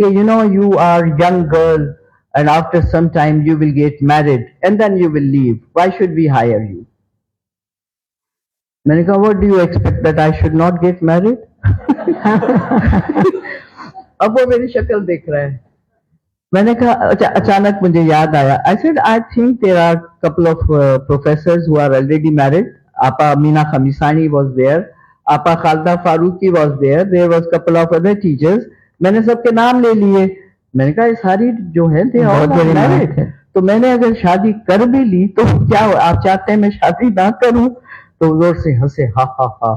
کہ you know you are young girl and after some time you will get married and then you will leave, why should we hire you? میں نے کہا what do you expect that I should not get married? اب وہ میری شکل دیکھ رہا ہے. میں نے کہا اچانک مجھے یاد آیا. I said I think there are couple of professors who are already married. Apa Meena Khamisani was there. Apa Khalda Faruqi was there. There was couple of other teachers. میں نے سب کے نام لے لیے. میں نے کہا یہ ساری جو ہیں they all are married. تو میں نے اگر شادی کر بھی لی تو کیا آپ چاہتے ہیں میں شادی نہ کروں؟ تو زور سے ہنسے ہا ہا ہا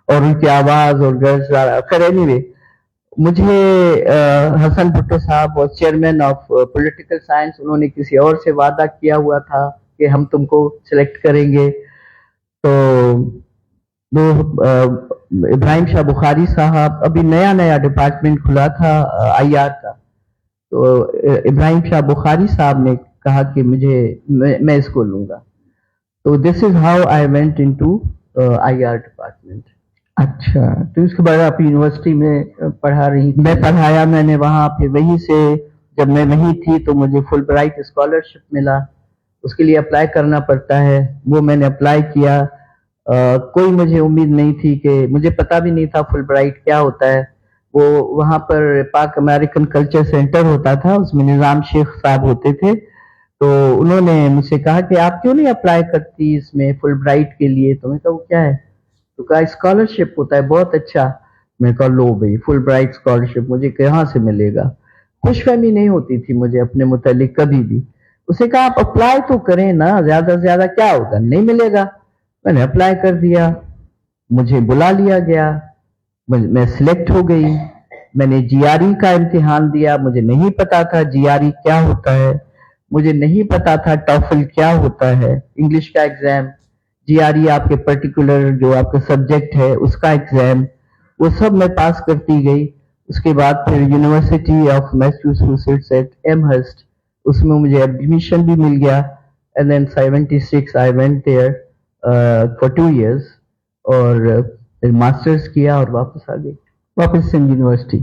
اور ان کی آواز اور گرج خیر anyway مجھے حسن بھٹو صاحب اور چیئرمین آف پولیٹیکل سائنس انہوں نے کسی اور سے وعدہ کیا ہوا تھا کہ ہم تم کو سلیکٹ کریں گے. تو ابراہیم شاہ بخاری صاحب ابھی نیا ڈپارٹمنٹ کھلا تھا آئی آر کا. تو ابراہیم شاہ بخاری صاحب نے کہا کہ میں اس کو لوں گا. تو this is how I went into I R department. اچھا تو اس کے بعد آپ یونیورسٹی میں پڑھا رہی تھی؟ میں پڑھایا میں نے وہاں. پھر وہیں سے جب میں وہیں تھی تو مجھے فل برائٹ اسکالرشپ ملا. اس کے لیے اپلائی کرنا پڑتا ہے. وہ میں نے اپلائی کیا. کوئی مجھے امید نہیں تھی کہ مجھے پتا بھی نہیں تھا فل برائٹ کیا ہوتا ہے. وہ وہاں پر پاک امریکن کلچر سینٹر ہوتا تھا, اس میں نظام شیخ صاحب ہوتے تھے. تو انہوں نے مجھ سے کہا کہ آپ کیوں نہیں اپلائی کرتی اس میں فل برائٹ کے لیے؟ تو میں کہا وہ کیا ہے؟ تو کہا اسکالرشپ ہوتا ہے بہت اچھا. میں کہا لو بھائی فل برائٹ اسکالرشپ مجھے کہاں سے ملے گا؟ خوش فہمی نہیں ہوتی تھی مجھے اپنے متعلق کبھی بھی. اسے کہا آپ اپلائی تو کریں نا, زیادہ سے زیادہ کیا ہوگا, نہیں ملے گا. میں نے اپلائی کر دیا, مجھے بلا لیا گیا, میں سلیکٹ ہو گئی. میں نے جی آر ای کا امتحان دیا. مجھے نہیں پتا تھا جی آر ای کیا ہوتا ہے, مجھے نہیں پتا تھا ٹافل کیا ہوتا ہے, انگلش کا ایگزام. جی آر ای آپ کے پرٹیکولر جو آپ کا سبجیکٹ ہے اس کا ایگزام, وہ سب میں پاس کرتی گئی. اس کے بعد پھر university of Massachusetts at Amherst, اس میں مجھے ایڈمیشن بھی مل گیا. And then 76 I went there for 2 years اور پھر ماسٹرز کیا اور واپس آ گئی, واپس سندھ یونیورسٹی.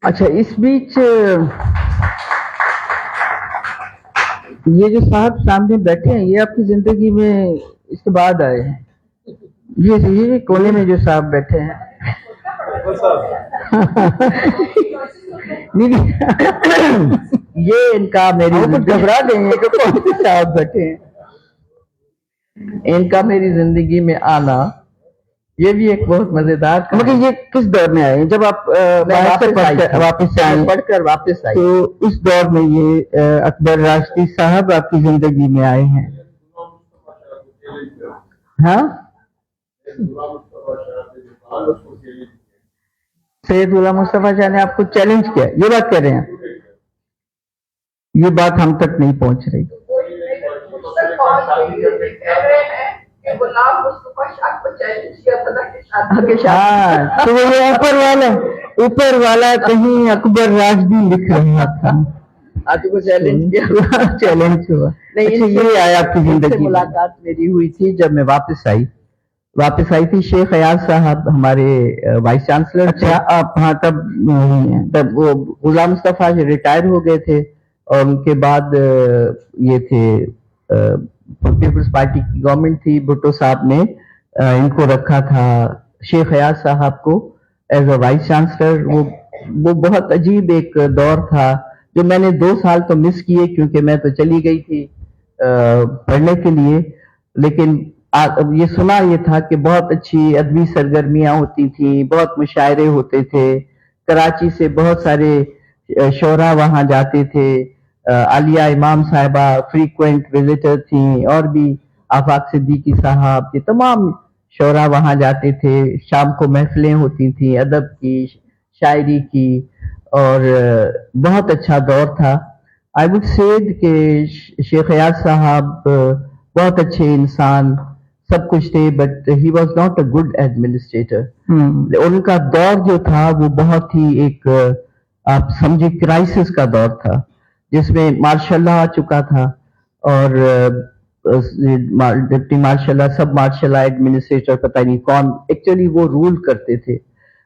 اچھا اس بیچ یہ جو صاحب سامنے بیٹھے ہیں یہ آپ کی زندگی میں اس کے بعد آئے ہیں. یہ کونے میں جو صاحب بیٹھے ہیں یہ ان کا میری گھبرا گئے ہیں کہ کون سے صاحب بیٹھے ہیں. ان کا میری زندگی میں آنا یہ بھی ایک بہت مزیدار. مگر یہ کس دور میں آئے ہیں جب آپ واپس آئے؟ تو اس دور میں یہ اکبر راشدی صاحب آپ کی زندگی میں آئے ہیں. ہاں سید غلام مصطفیٰ شاہ نے آپ کو چیلنج کیا, یہ بات کہہ رہے ہیں؟ یہ بات ہم تک نہیں پہنچ رہی. ہاں تو وہ اوپر والا کہیں اکبر راشدی لکھ رہا تھا. چیلنج ہوا. یہ آیا آپ کی زندگی. ملاقات میری ہوئی تھی جب میں واپس آئی تھی. شیخ ایاز صاحب ہمارے وائس چانسلر. اچھا آپ ہاں تب وہ غلام مصطفیٰ ریٹائر ہو گئے تھے اور ان کے بعد یہ تھے پیپلز پارٹی کی گورنمنٹ تھی. بھٹو صاحب نے ان کو رکھا تھا شیخ ایاز صاحب کو ایز اے وائس چانسلر. وہ بہت عجیب ایک دور تھا جو میں نے 2 سال تو مس کیے کیونکہ میں تو چلی گئی تھی پڑھنے کے لیے. لیکن یہ سنا یہ تھا کہ بہت اچھی ادبی سرگرمیاں ہوتی تھیں, بہت مشاعرے ہوتے تھے. کراچی سے بہت سارے شعراء وہاں جاتے تھے. عالیہ امام صاحبہ فریکوینٹ وزٹر تھیں, اور بھی آفاق صدیقی صاحب, یہ تمام شعراء وہاں جاتے تھے. شام کو محفلیں ہوتی تھیں ادب کی, شاعری کی, اور بہت اچھا دور تھا. آئی وڈ سیڈ کہ شیخ ایاز صاحب بہت اچھے انسان سب کچھ تھے, but he was not a good administrator. ان کا دور جو تھا وہ بہت ہی ایک آپ سمجھے کرائسس کا دور تھا جس میں مارشاء اللہ آ چکا تھا اور ڈپٹی مارشاء اللہ سب مارشاء اللہ ایڈمنسٹریٹر پتہ نہیں کون ایکچولی وہ رول کرتے تھے.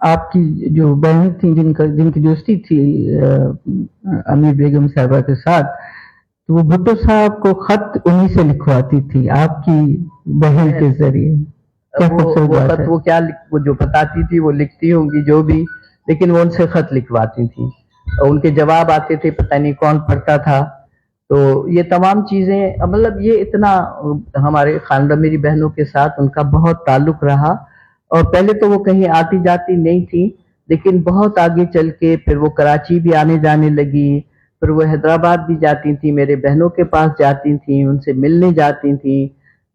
آپ کی جو بہن تھی جن کی دوستی تھی امیر بیگم صاحبہ کے ساتھ، تو وہ بھٹو صاحب کو خط انہی سے لکھواتی تھی آپ کی بہن کے ذریعے. وہ کیا وہ جو بتاتی تھی وہ لکھتی ہوں گی جو بھی، لیکن وہ ان سے خط لکھواتی تھی اور ان کے جواب آتے تھے، پتہ نہیں کون پڑھتا تھا. تو یہ تمام چیزیں مطلب یہ اتنا ہمارے خاندان میری بہنوں کے ساتھ ان کا بہت تعلق رہا. اور پہلے تو وہ کہیں آتی جاتی نہیں تھی، لیکن بہت آگے چل کے پھر وہ کراچی بھی آنے جانے لگی، پھر وہ حیدرآباد بھی جاتی تھی، میرے بہنوں کے پاس جاتی تھیں، ان سے ملنے جاتی تھیں.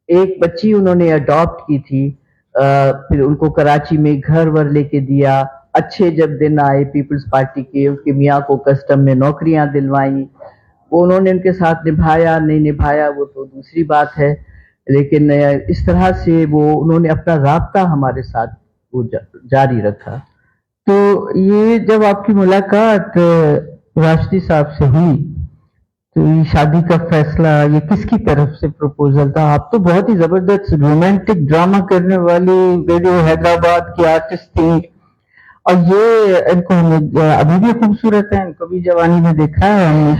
ایک بچی انہوں نے اڈاپٹ کی تھی، پھر ان کو کراچی میں گھر ور لے کے دیا. اچھے جب دن آئے پیپلز پارٹی کے، ان کے میاں کو کسٹم میں نوکریاں دلوائیں. وہ انہوں نے ان کے ساتھ نبھایا نہیں نبھایا وہ تو دوسری بات ہے، لیکن اس طرح سے وہ انہوں نے اپنا رابطہ ہمارے ساتھ وہ جاری رکھا. تو یہ جب آپ کی ملاقات راشدی صاحب سے ہوئی تو یہ شادی کا فیصلہ یہ کس کی طرف سے پروپوزل تھا؟ آپ تو بہت ہی زبردست رومانٹک ڈرامہ کرنے والی ریڈیو حیدرآباد کی آرٹسٹ تھی، اور یہ ان کو ابھی بھی خوبصورت ہے، ان کو بھی جوانی میں دیکھا ہے،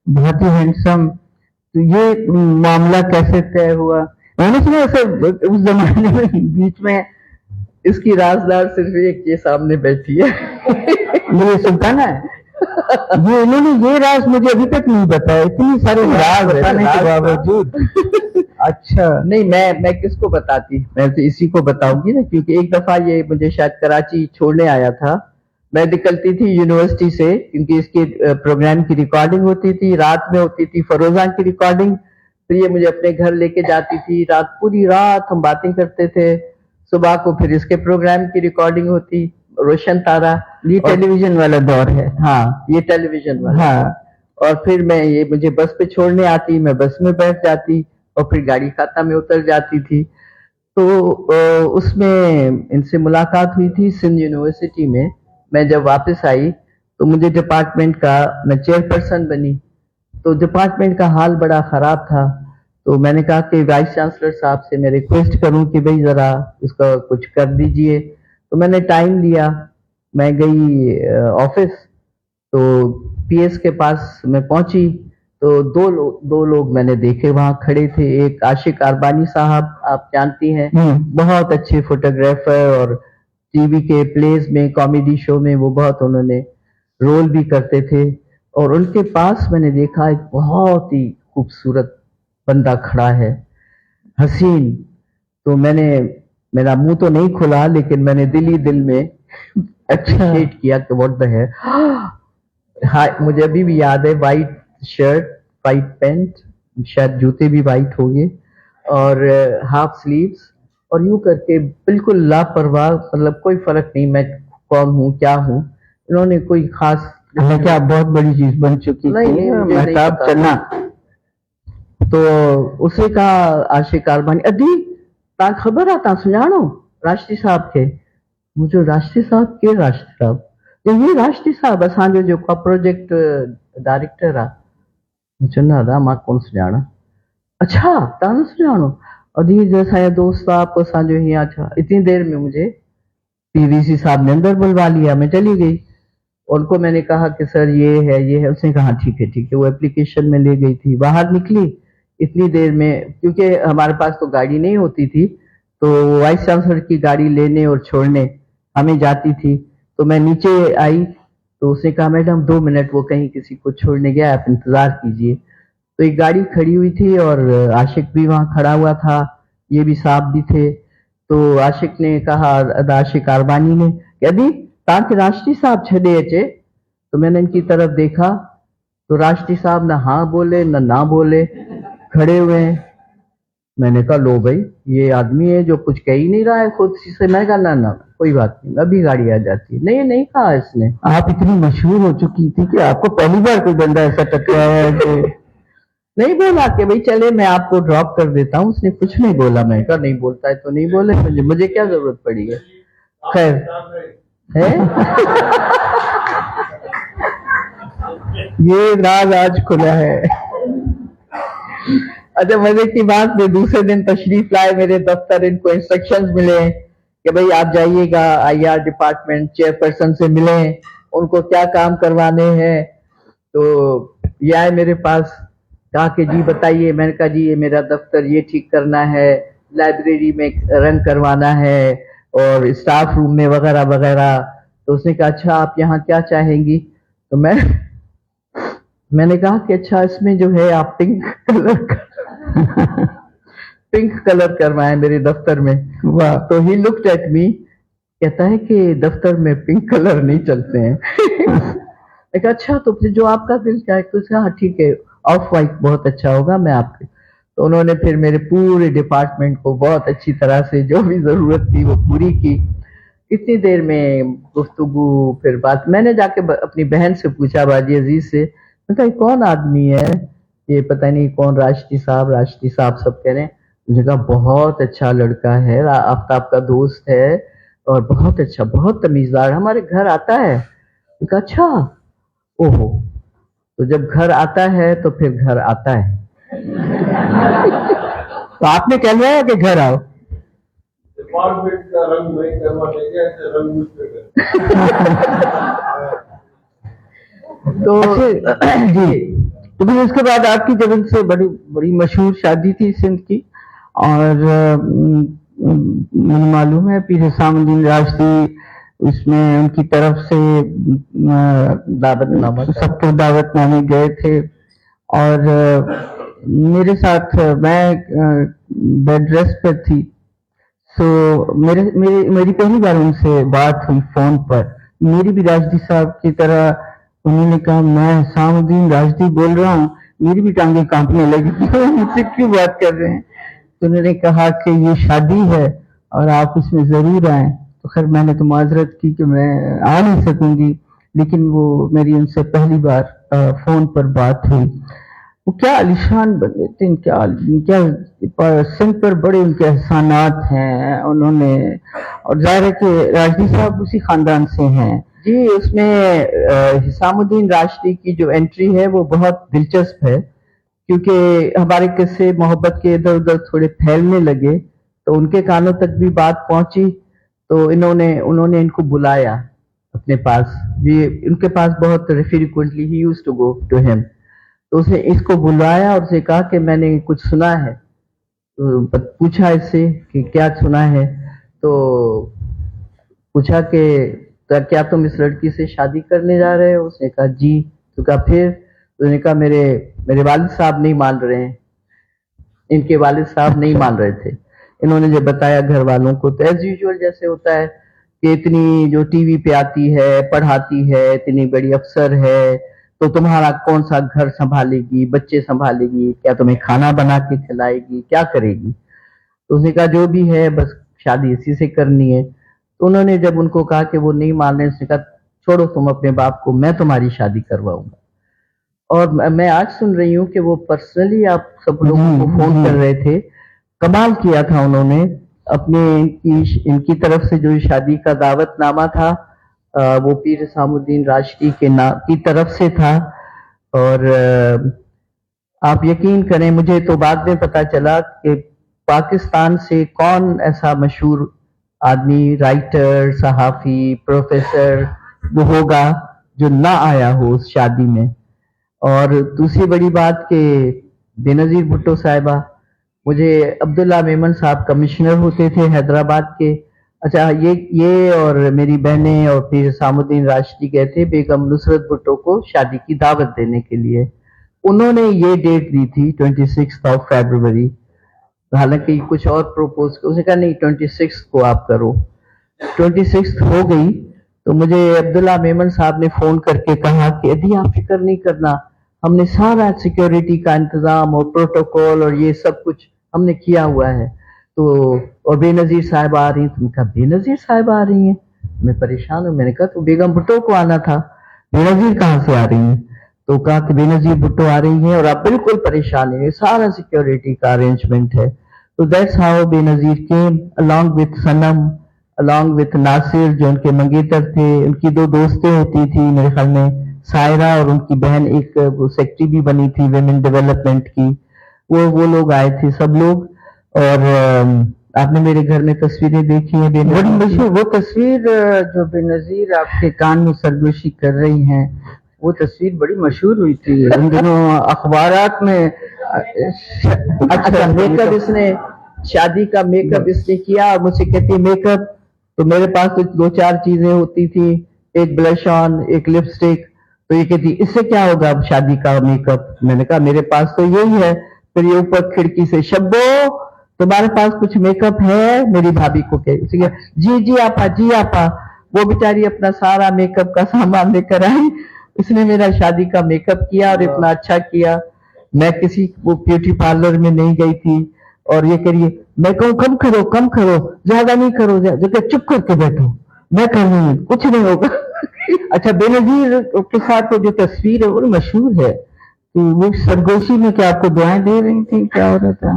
بہت ہی ہینڈسم. تو یہ معاملہ کیسے طے ہوا؟ میں نے سنا ایسے اس زمانے میں بیچ میں اس کی رازدار صرف ایک یہ سامنے بیٹھی ہے یہ سلطانہ ہے. یہ انہوں نے یہ راز مجھے ابھی تک نہیں بتایا، اتنی سارے راز بتانے کے باوجود. اچھا نہیں میں کس کو بتاتی، میں تو اسی کو بتاؤں گی نا، کیونکہ ایک دفعہ یہ مجھے شاید کراچی چھوڑنے آیا تھا. میں نکلتی تھی یونیورسٹی سے کیونکہ اس کے پروگرام کی ریکارڈنگ ہوتی تھی، رات میں ہوتی تھی فروزاں کی ریکارڈنگ. پھر یہ مجھے اپنے گھر لے کے جاتی تھی، رات پوری رات ہم باتیں کرتے تھے. صبح کو پھر اس کے پروگرام کی ریکارڈنگ ہوتی، روشن تارا. یہ ٹیلی ویژن والا دور ہے. ہاں یہ ٹیلی ویژن والا. ہاں اور پھر میں یہ مجھے بس پہ چھوڑنے آتی، میں بس میں بیٹھ جاتی اور پھر گاڑی کھاتا میں اتر جاتی تھی. تو اس میں ان سے ملاقات ہوئی تھی سندھ یونیورسٹی میں. میں جب واپس آئی تو مجھے ڈپارٹمنٹ کا میں چیئر پرسن بنی. تو ڈپارٹمنٹ کا حال بڑا خراب تھا، تو میں نے کہا کہ وائس چانسلر صاحب سے میں ریکویسٹ کروں کہ بھئی ذرا اس کا کچھ کر دیجئے. تو میں نے ٹائم لیا، میں گئی آفس، تو پی ایس کے پاس میں پہنچی تو دو لوگ میں نے دیکھے وہاں کھڑے تھے. ایک عاشق اربانی صاحب آپ جانتی ہیں، بہت اچھے فوٹوگرافر اور ٹی وی کے پلیز میں کامیڈی شو میں وہ بہت انہوں نے رول بھی کرتے تھے. اور ان کے پاس میں نے دیکھا ایک بہت ہی خوبصورت بندہ کھڑا ہے، حسین. تو میں نے میرا منہ تو نہیں کھلا لیکن میں نے دل ہی دل میں اپریشیٹ کیا کہ واٹ دا ہے. ہاں مجھے ابھی بھی یاد ہے، وائٹ شرٹ، وائٹ پینٹ، شاید جوتے بھی وائٹ ہوں گے، اور ہاف سلیوز، اور یوں کر کے بالکل لاپرواہ، مطلب کوئی فرق نہیں میں کون ہوں کیا ہوں. انہوں نے کوئی خاص کیا بہت بڑی چیز بن چکی تھی محتاب چلنا. تو اسے کہا عاشق اربانی ادھی تا خبر ہے تا سنجاڑو راشدی صاحب کے. مجھے راشدی صاحب کے راشدی صاحب یہ راشدی صاحب اسان جو پروجیکٹ ڈائریکٹر ہے. مجھے نہ دا ماں کون سنجانا. اچھا تاں سنجاڑو ادھی جیسا دوست آپ کو سانجو ہی. اچھا اتنی دیر میں مجھے پی وی سی صاحب نے اندر بلوا لیا. میں چلی گئی، ان کو میں نے کہا کہ سر یہ ہے. اس نے کہا ٹھیک ہے. وہ اپلیکیشن میں لے گئی تھی، باہر نکلی اتنی دیر میں، کیونکہ ہمارے پاس تو گاڑی نہیں ہوتی تھی تو وائس چانسلر کی گاڑی لینے اور چھوڑنے ہمیں جاتی تھی. تو میں نیچے آئی تو اس نے کہا میڈم 2 منٹ، وہ کہیں کسی کو چھوڑنے گیا، آپ انتظار کیجئے. تو ایک گاڑی کھڑی ہوئی تھی اور عاشق بھی وہاں کھڑا ہوا تھا، یہ بھی صاحب بھی تھے. تو عاشق نے کہا، عاشق اربانی نے کہ ابھی تاکہ راشدی صاحب چھڑے اچے. تو میں نے ان کی طرف دیکھا تو راشدی صاحب نہ ہاں بولے نہ بولے، کھڑے ہوئے ہیں. میں نے کہا لو بھائی یہ آدمی ہے جو کچھ کہہ ہی نہیں رہا ہے خود سے. میں کہا نہ کوئی بات نہیں، ابھی گاڑی آ جاتی. نہیں کہا اس نے. آپ اتنی مشہور ہو چکی تھی کہ آپ کو پہلی بار کوئی بندہ ایسا ٹکرایا ہے کہ نہیں بولا کہ بھائی چلے میں آپ کو ڈراپ کر دیتا ہوں. اس نے کچھ نہیں بولا. میں کہا نہیں بولتا ہے تو نہیں بولے، مجھے کیا ضرورت پڑی ہے. خیر ہے یہ راز آج کھلا ہے. اچھا مزے کی بات میں دوسرے دن تشریف لائے میرے دفتر، ان کو انسٹرکشنز ملے کہ بھئی آپ جائیے گا IR ڈپارٹمنٹ چیئرپرسن سے ملیں، ان کو کیا کام کروانے ہیں. تو یہ آئے میرے پاس، کہا کہ جی بتائیے. میں نے کہا جی یہ میرا دفتر یہ ٹھیک کرنا ہے، لائبریری میں رنگ کروانا ہے، اور اسٹاف روم میں وغیرہ وغیرہ. تو اس نے کہا اچھا آپ یہاں کیا چاہیں گی؟ تو میں نے کہا کہ اچھا اس میں جو ہے آپ پنک کلر کروائیں میرے دفتر میں. تو ہی لکڈ ایٹ می، کہتا ہے کہ دفتر میں پنک کلر نہیں چلتے ہیں. میں کہا اچھا تو پھر جو آپ کا دل چاہے. تو اس نے کہا ہاں ٹھیک ہے آف وائٹ بہت اچھا ہوگا میں آپ کے. تو انہوں نے پھر میرے پورے ڈپارٹمنٹ کو بہت اچھی طرح سے جو بھی ضرورت تھی وہ پوری کی. اتنی دیر میں گفتگو پھر بات. میں نے جا کے اپنی بہن سے پوچھا، باجی عزیز سے، میں کہا یہ کون آدمی ہے؟ یہ پتہ نہیں کون، راشدی صاحب سب کہہ رہے ہیں. مجھے کہا بہت اچھا لڑکا ہے، آفتاب کا دوست ہے، اور بہت اچھا، بہت تمیزدار، ہمارے گھر آتا ہے. میں کہا اچھا، اوہو. تو جب گھر آتا ہے تو پھر گھر آتا ہے. تو آپ نے کہلوایا کہ گھر آؤ. ڈپارٹمنٹ کا رنگ نہیں کروانے کے ایسے رنگ مجھ پہ تو جی. تو پھر اس کے بعد آپ کی جگہ سے بڑی بڑی مشہور شادی تھی سندھ کی، اور مجھے معلوم ہے پیر حسام الدین راشدی اس میں ان کی طرف سے سب کو دعوت نامے گئے تھے. اور میرے ساتھ میں بیڈ ریسٹ پہ تھی. سو میری پہلی بار ان سے بات ہوئی فون پر. میری بھی راشدی صاحب کی طرح انہوں نے کہا میں حسام الدین راشدی بول رہا ہوں. میری بھی ٹانگیں کانپنے لگی مجھ سے کیوں بات کر رہے ہیں. تو انہوں نے کہا کہ یہ شادی ہے اور آپ اس میں ضرور آئیں. تو خیر میں نے تو معذرت کی کہ میں آ نہیں سکوں گی، لیکن وہ میری ان سے پہلی بار فون پر بات ہوئی. وہ کیا علیشان بندے تھے، کیا سندھ پر بڑے ان کے احسانات ہیں انہوں نے. اور ظاہر ہے کہ راشدی صاحب اسی خاندان سے ہیں. جی اس میں حسام الدین راشدی کی جو انٹری ہے وہ بہت دلچسپ ہے، کیونکہ ہمارے قصے محبت کے ادھر ادھر تھوڑے پھیلنے لگے تو ان کے کانوں تک بھی بات پہنچی. تو انہوں نے ان کو بلایا اپنے پاس. ان کے پاس بہت فریکوینٹلی ہی یوزڈ ٹو گو ٹو ہم. تو اسے اس کو بلایا اور اسے کہا کہ میں نے کچھ سنا ہے. پوچھا اس سے کہ کیا سنا ہے. تو پوچھا کہ کیا تم اس لڑکی سے شادی کرنے جا رہے ہو؟ اس نے کہا جی. تو کہا پھر؟ تو نے کہا میرے والد صاحب نہیں مان رہے ہیں. ان کے والد صاحب نہیں مان رہے تھے. انہوں نے جب بتایا گھر والوں کو تو ایز یوزول جیسے ہوتا ہے کہ اتنی جو ٹی وی پہ آتی ہے، پڑھاتی ہے، اتنی بڑی افسر ہے، تو تمہارا کون سا گھر سنبھالے گی، بچے سنبھالے گی، کیا تمہیں کھانا بنا کے کھلائے گی، کیا کرے گی؟ تو اس نے کہا جو بھی ہے بس شادی اسی سے کرنی ہے. تو انہوں نے جب ان کو کہا کہ وہ نہیں مان رہے، اس نے کہا چھوڑو تم اپنے باپ کو، میں تمہاری شادی کرواؤں گا. اور میں آج سن رہی ہوں کہ وہ پرسنلی آپ سب لوگوں کو فون کر رہے تھے. کمال کیا تھا انہوں نے. اپنے ان کی طرف سے جو شادی کا دعوت نامہ تھا وہ پیر حسام الدین راشدی کی طرف سے تھا. اور آپ یقین کریں مجھے تو بعد میں پتا چلا کہ پاکستان سے کون ایسا مشہور آدمی، رائٹر، صحافی، پروفیسر وہ ہوگا جو نہ آیا ہو اس شادی میں. اور دوسری بڑی بات کہ بے نظیر بھٹو صاحبہ، مجھے عبداللہ میمن صاحب کمشنر ہوتے تھے حیدرآباد کے. اچھا یہ اور میری بہنیں اور پھر حسام الدین راشدی گئے تھے بیگم نصرت بھٹو کو شادی کی دعوت دینے کے لیے. انہوں نے یہ ڈیٹ دی تھی 26 فیبروری. حالانکہ کچھ اور پروپوز اس نے کہا نہیں 26 کو آپ کرو. 26 ہو گئی تو مجھے عبداللہ میمن صاحب نے فون کر کے کہا کہ ادھی آپ فکر نہیں کرنا، ہم نے سارا سیکیورٹی کا انتظام اور پروٹوکول اور یہ سب کچھ ہم نے کیا ہوا ہے. تو اور بے نظیر صاحب آ رہی ہیں. تم نے کہا بے نظیر صاحب آ رہی ہیں؟ میں پریشان ہوں. میں نے کہا تو بیگم بھٹو کو آنا تھا، بے نظیر کہاں سے آ رہی ہیں؟ تو کہا کہ بے نظیر بھٹو آ رہی ہیں اور آپ بالکل پریشان ہیں، سارا سیکیورٹی کا ارینجمنٹ ہے. تو that's how Benazir came along with Sanam along with Nasir جو ان کے منگیتر تھے. ان کی دو دوستیں ہوتی تھی میرے خیال میں، سائرہ اور ان کی بہن، ایک سیکٹری بھی بنی تھی ویمن ڈیولپمنٹ کی. وہ لوگ آئے تھے سب لوگ. اور آپ نے میرے گھر میں تصویریں دیکھی ہیں بڑی مشہور وہ تصویر جو بے نظیر آپ کے کان میں سرگوشی کر رہی ہیں، وہ تصویر بڑی مشہور ہوئی تھی ان دنوں اخبارات میں. اچھا میک اپ اس نے شادی کا میک اپ اس نے کیا اور مجھ سے کہتی میک اپ، تو میرے پاس تو دو چار چیزیں ہوتی تھی، ایک بلش آن ایک لپسٹک، تو یہ کہتی اس سے کیا ہوگا اب شادی کا میک اپ. میں نے کہا میرے پاس تو یہی ہے. پھر یہ اوپر کھڑکی سے شبو تمہارے پاس کچھ میک اپ ہے، میری بھابھی کو کہ جی جی آپا جی آپا. وہ بیچاری اپنا سارا میک اپ کا سامان لے کر آئی، اس نے میرا شادی کا میک اپ کیا اور اتنا اچھا کیا. میں کسی وہ بیوٹی پارلر میں نہیں گئی تھی. اور یہ کریے میں کہوں کم کرو زیادہ نہیں کرو، چپ کر کے بیٹھو میں کر رہی ہوں کچھ نہیں ہوگا. اچھا بے نظیر کے ساتھ جو تصویر ہے وہ مشہور ہے، وہ سرگوشی میں کیا آپ کو دعائیں دے رہی تھی، کیا ہو رہا تھا؟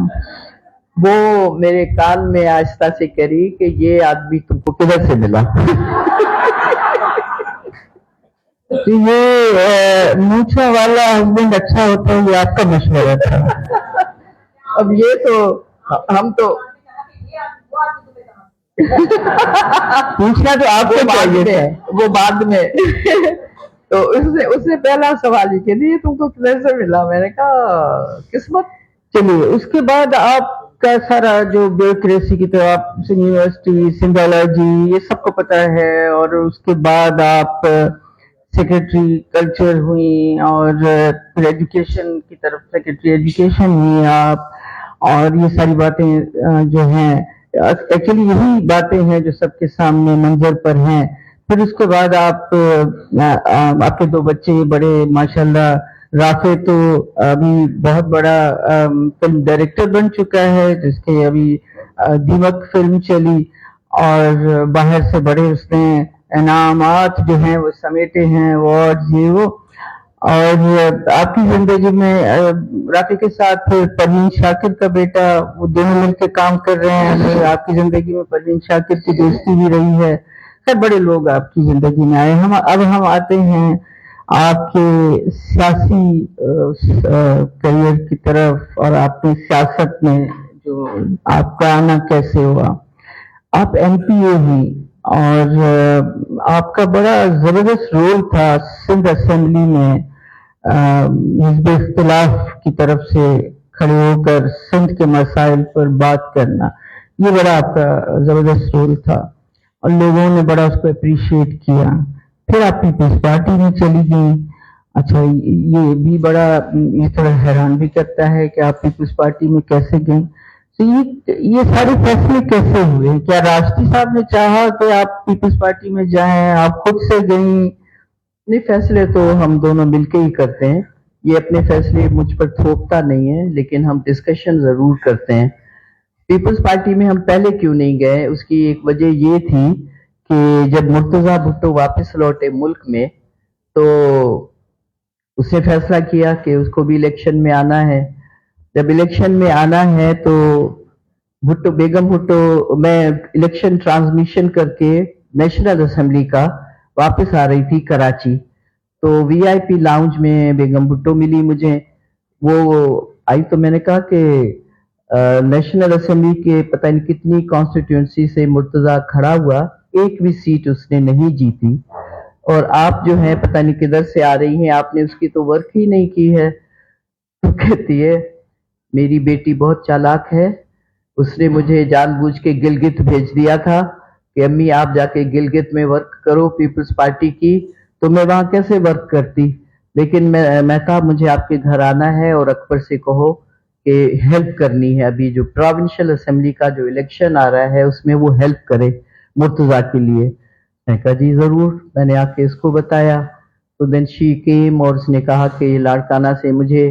وہ میرے کان میں آہستہ سے کری کہ یہ آدمی تم کو کدھر سے ملا. یہ مونچھا والا ہسبینڈ اچھا ہوتا ہے، یہ آپ کا مشورہ تھا. اب یہ تو ہم تو پوچھنا تو آپ کو چاہیے، وہ بعد میں. تو اس نے پہلا سوال یہ کہ یہ تم کو کدھر سے ملا. میں نے کہا قسمت. چلیے اس کے بعد آپ کا سارا جو بیوکریسی کی تو آپ یونیورسٹی سندھولوجی یہ سب کو پتا ہے، اور اس کے بعد آپ سیکرٹری کلچر ہوئی اور پھر ایجوکیشن کی طرف سیکرٹری ایجوکیشن ہوئی آپ. اور یہ ساری باتیں جو ہیں ایکچولی یہی باتیں ہیں جو سب کے سامنے منظر پر ہیں. پھر اس کے بعد آپ کے دو بچے بڑے ماشاءاللہ. رافع تو ابھی بہت بڑا فلم ڈائریکٹر بن چکا ہے، جس کے ابھی دیمک فلم چلی اور باہر سے بڑے اس نے انعامات جو ہیں وہ سمیٹے ہیں، ایوارڈز یہ وہ. اور آپ کی زندگی میں رافع کے ساتھ پروین شاکر کا بیٹا، وہ دونوں مل کے کام کر رہے ہیں. آپ کی زندگی میں پروین شاکر کی دوستی بھی رہی ہے. خیر بڑے لوگ آپ کی زندگی میں آئے. اب ہم آتے ہیں آپ کے سیاسی کریئر کی طرف، اور آپ نے سیاست میں جو آپ کا آنا کیسے ہوا. آپ ایم پی اے ہوئی اور آپ کا بڑا زبردست رول تھا سندھ اسمبلی میں حزب اختلاف کی طرف سے کھڑے ہو کر سندھ کے مسائل پر بات کرنا. یہ بڑا آپ کا زبردست رول تھا اور لوگوں نے بڑا اس کو اپریشیٹ کیا. پھر آپ پیپلز پارٹی میں چلی گئی. اچھا یہ بھی بڑا اس طرح حیران بھی کرتا ہے کہ آپ پیپلز پارٹی میں کیسے گئیں. تو یہ سارے فیصلے کیسے ہوئے؟ کیا راشٹری صاحب نے چاہا کہ آپ پیپلز پارٹی میں جائیں، آپ خود سے گئیں؟ نہیں، فیصلے تو ہم دونوں مل کے ہی کرتے ہیں. یہ اپنے فیصلے مجھ پر تھوپتا نہیں ہے، لیکن ہم ڈسکشن ضرور کرتے ہیں. پیپلز پارٹی میں ہم پہلے کیوں نہیں گئے، اس کی ایک وجہ یہ تھی کہ جب مرتضیٰ بھٹو واپس لوٹے ملک میں تو اس نے فیصلہ کیا کہ اس کو بھی الیکشن میں آنا ہے. جب الیکشن میں آنا ہے تو بیگم بھٹو میں الیکشن ٹرانسمیشن کر کے نیشنل اسمبلی کا واپس آ رہی تھی کراچی. تو وی آئی پی لاؤنج میں بیگم بھٹو ملی مجھے. وہ آئی تو میں نے کہا کہ نیشنل اسمبلی کے پتہ نہیں کتنی کانسٹیٹیوئنسی سے مرتضیٰ کھڑا ہوا، ایک بھی سیٹ اس نے نہیں جیتی، اور آپ جو ہیں پتہ نہیں کدھر سے آ رہی ہیں، آپ نے اس کی تو ورک ہی نہیں کی ہے. تو کہتی ہے میری بیٹی بہت چالاک ہے، اس نے مجھے جان بوجھ کے گلگت بھیج دیا تھا کہ امی آپ جا کے گلگت میں ورک کرو پیپلز پارٹی کی. تو میں وہاں کیسے ورک کرتی، لیکن میں کہا مجھے آپ کے گھر آنا ہے اور اکبر سے کہو کہ ہیلپ کرنی ہے، ابھی جو پروونشل اسمبلی کا جو الیکشن آ رہا ہے اس میں وہ ہیلپ کرے مرتضیٰ کے لیے. میں کہا جی ضرور. میں نے آ کے اس کو بتایا تو دین شی کیم اور اس نے کہا کہ لاڑکانہ سے مجھے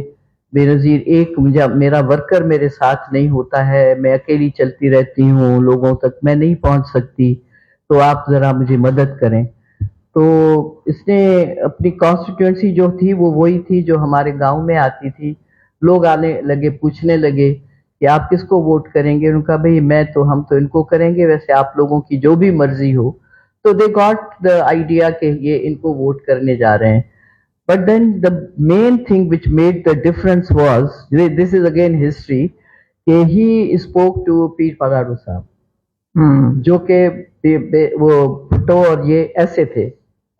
بے نظیر میرا ورکر میرے ساتھ نہیں ہوتا ہے، میں اکیلی چلتی رہتی ہوں، لوگوں تک میں نہیں پہنچ سکتی، تو آپ ذرا مجھے مدد کریں. تو اس نے اپنی کانسٹیٹیوئنسی جو تھی وہ وہی تھی جو ہمارے گاؤں میں آتی تھی. لوگ آنے لگے، پوچھنے لگے کہ آپ کس کو ووٹ کریں گے. انہوں نے کہا بھئی ہم تو ان کو کریں گے، ویسے آپ لوگوں کی جو بھی مرضی ہو. تو دے گاٹ دا آئیڈیا کہ یہ ان کو ووٹ کرنے جا رہے ہیں. But then the main thing which made the difference was, this is again history, کہ ہی اسپوک ٹو پیر پگاڑو صاحب، جو کہ وہ بھٹو اور یہ ایسے تھے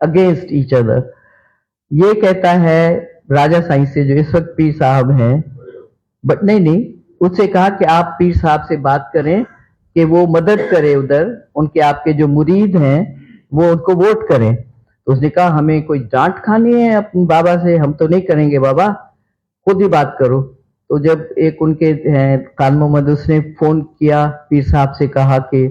اگینسٹ ایچ ادر. یہ کہتا ہے راجہ سائیں سے جو اس وقت پیر صاحب ہیں، بٹ نہیں اس سے کہا کہ آپ پیر صاحب سے بات کریں کہ وہ مدد کرے ادھر، ان کے آپ کے جو مرید ہیں وہ ان کو ووٹ کریں. تو اس نے کہا ہمیں کوئی ڈانٹ کھانی ہے اپنے بابا سے، ہم تو نہیں کریں گے بابا، خود ہی بات کرو. تو جب ایک ان کے خان محمد اس نے فون کیا پیر صاحب سے، کہا کہ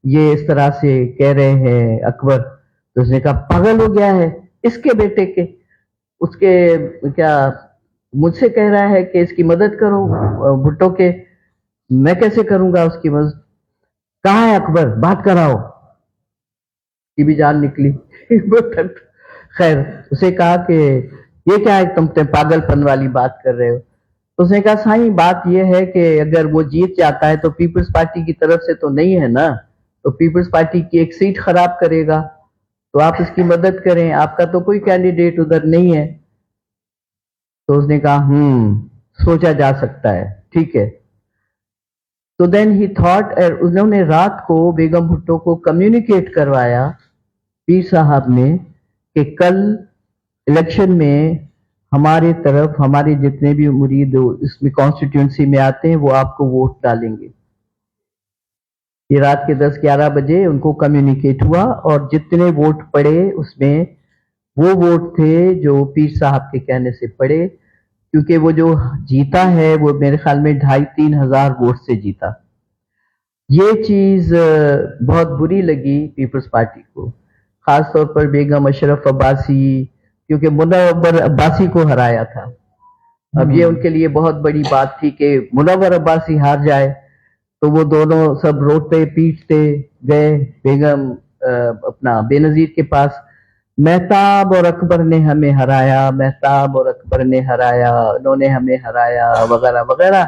یہ اس طرح سے کہہ رہے ہیں اکبر، تو اس نے کہا پاگل ہو گیا ہے اس کے بیٹے کے، اس کے کیا مجھ سے کہہ رہا ہے کہ اس کی مدد کرو بھٹو کے، میں کیسے کروں گا اس کی مدد؟ کہاں ہے اکبر، بات کراؤ. کی بھی جان نکلی. خیر اسے کہا کہ یہ کیا ہے تم پاگل پن والی بات کر رہے ہو. اس نے کہا سائیں بات یہ ہے کہ اگر وہ جیت جاتا ہے تو پیپلز پارٹی کی طرف سے تو نہیں ہے نا، تو پیپلز پارٹی کی ایک سیٹ خراب کرے گا، تو آپ اس کی مدد کریں، آپ کا تو کوئی کینڈیڈیٹ ادھر نہیں ہے. تو اس نے کہا سوچا جا سکتا ہے، ٹھیک ہے. تو دین ہی تھاٹ، انہوں نے رات کو بیگم بھٹو کو کمیونیکیٹ کروایا پیر صاحب نے کہ کل الیکشن میں ہمارے طرف ہمارے جتنے بھی مرید اس میں کانسٹیٹیوئنسی میں آتے ہیں وہ آپ کو ووٹ ڈالیں گے. یہ رات کے 10-11 بجے ان کو کمیونیکیٹ ہوا، اور جتنے ووٹ پڑے اس میں وہ ووٹ تھے جو پیر صاحب کے کہنے سے پڑے، کیونکہ وہ جو جیتا ہے وہ میرے خیال میں 2,500-3 ہزار ووٹ سے جیتا. یہ چیز بہت بری لگی پیپلز پارٹی کو، خاص طور پر بیگم اشرف عباسی، کیونکہ منور عباسی کو ہرایا تھا. اب یہ ان کے لیے بہت بڑی بات تھی کہ منور عباسی ہار جائے، تو وہ دونوں سب روتے پیٹتے گئے بیگم اپنا بے نظیر کے پاس، مہتاب اور اکبر نے ہمیں ہرایا، مہتاب اور اکبر نے ہرایا، انہوں نے ہمیں ہرایا وغیرہ وغیرہ.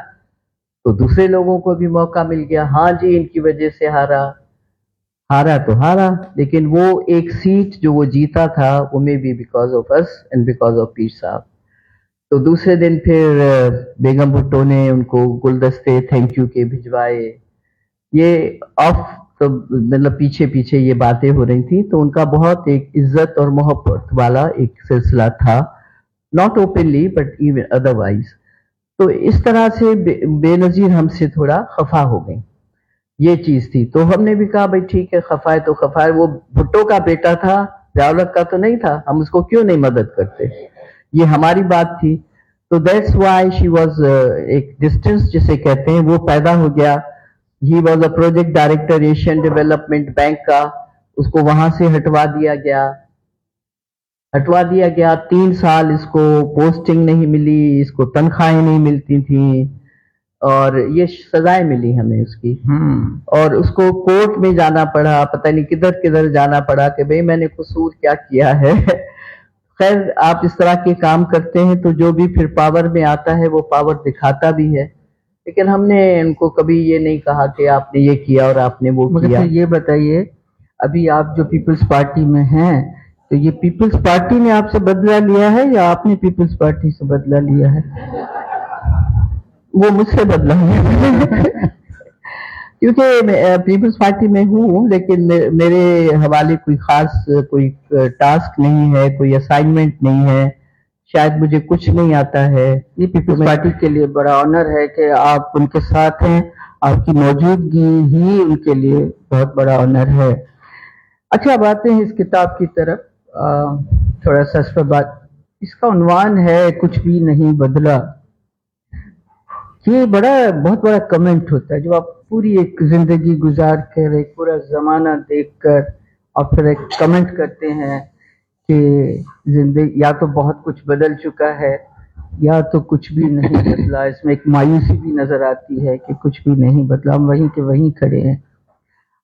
تو دوسرے لوگوں کو بھی موقع مل گیا، ہاں جی ان کی وجہ سے ہارا تو ہارا، لیکن وہ ایک سیٹ جو وہ جیتا تھا وہ میں بھی بیکاز آف اس اینڈ بیکاز آف پیر صاحب. تو دوسرے دن پھر بیگم بھٹو نے ان کو گلدستے تھینک یو کے بھجوائے. یہ آف تو مطلب پیچھے پیچھے یہ باتیں ہو رہی تھی، تو ان کا بہت ایک عزت اور محبت والا ایک سلسلہ تھا، not openly but even otherwise. تو اس طرح سے بے نظیر ہم سے تھوڑا خفا ہو گئی، یہ چیز تھی. تو ہم نے بھی کہا بھائی ٹھیک ہے، خفا ہے تو خفا ہے، وہ بھٹو کا بیٹا تھا، ضیاءالحق کا تو نہیں تھا، ہم اس کو کیوں نہیں مدد کرتے، یہ ہماری بات تھی. تو دیٹس وائی شی واز ایک ڈسٹینس جسے کہتے ہیں وہ پیدا ہو گیا. He was a project director Asian development bank کا، اس کو وہاں سے ہٹوا دیا گیا. 3 سال اس کو پوسٹنگ نہیں ملی، اس کو تنخواہیں نہیں ملتی تھیں، اور یہ سزائیں ملی ہمیں اس کی. اور اس کو کورٹ میں جانا پڑا، پتہ نہیں کدھر کدھر جانا پڑا کہ بھئی میں نے قصور کیا کیا ہے. خیر آپ اس طرح کے کام کرتے ہیں تو جو بھی پھر پاور میں آتا ہے وہ پاور دکھاتا بھی ہے، لیکن ہم نے ان کو کبھی یہ نہیں کہا کہ آپ نے یہ کیا اور آپ نے وہ کیا. مگر یہ بتائیے ابھی آپ جو پیپلز پارٹی میں ہیں، تو یہ پیپلز پارٹی نے آپ سے بدلہ لیا ہے یا آپ نے پیپلز پارٹی سے بدلہ لیا ہے؟ وہ مجھ سے بدلہ ہے کیونکہ پیپلز پارٹی میں ہوں، لیکن میرے حوالے کوئی خاص کوئی ٹاسک نہیں ہے، کوئی اسائنمنٹ نہیں ہے، شاید مجھے کچھ نہیں آتا ہے. یہ پیپلز پارٹی کے لیے بڑا آنر ہے کہ آپ ان کے ساتھ ہیں، آپ کی موجودگی ہی ان کے لیے بہت بڑا آنر ہے. اچھا اب آتے ہیں اس کتاب کی طرف، تھوڑا سا اس پر بات. اس کا عنوان ہے کچھ بھی نہیں بدلا. یہ بہت بڑا کمنٹ ہوتا ہے جو آپ پوری ایک زندگی گزار کر ایک پورا زمانہ دیکھ کر اور پھر ایک کمنٹ کرتے ہیں کہ زندگی یا تو بہت کچھ بدل چکا ہے یا تو کچھ بھی نہیں بدلا. اس میں ایک مایوسی بھی نظر آتی ہے کہ کچھ بھی نہیں بدلا، ہم وہیں کے وہیں کھڑے ہیں.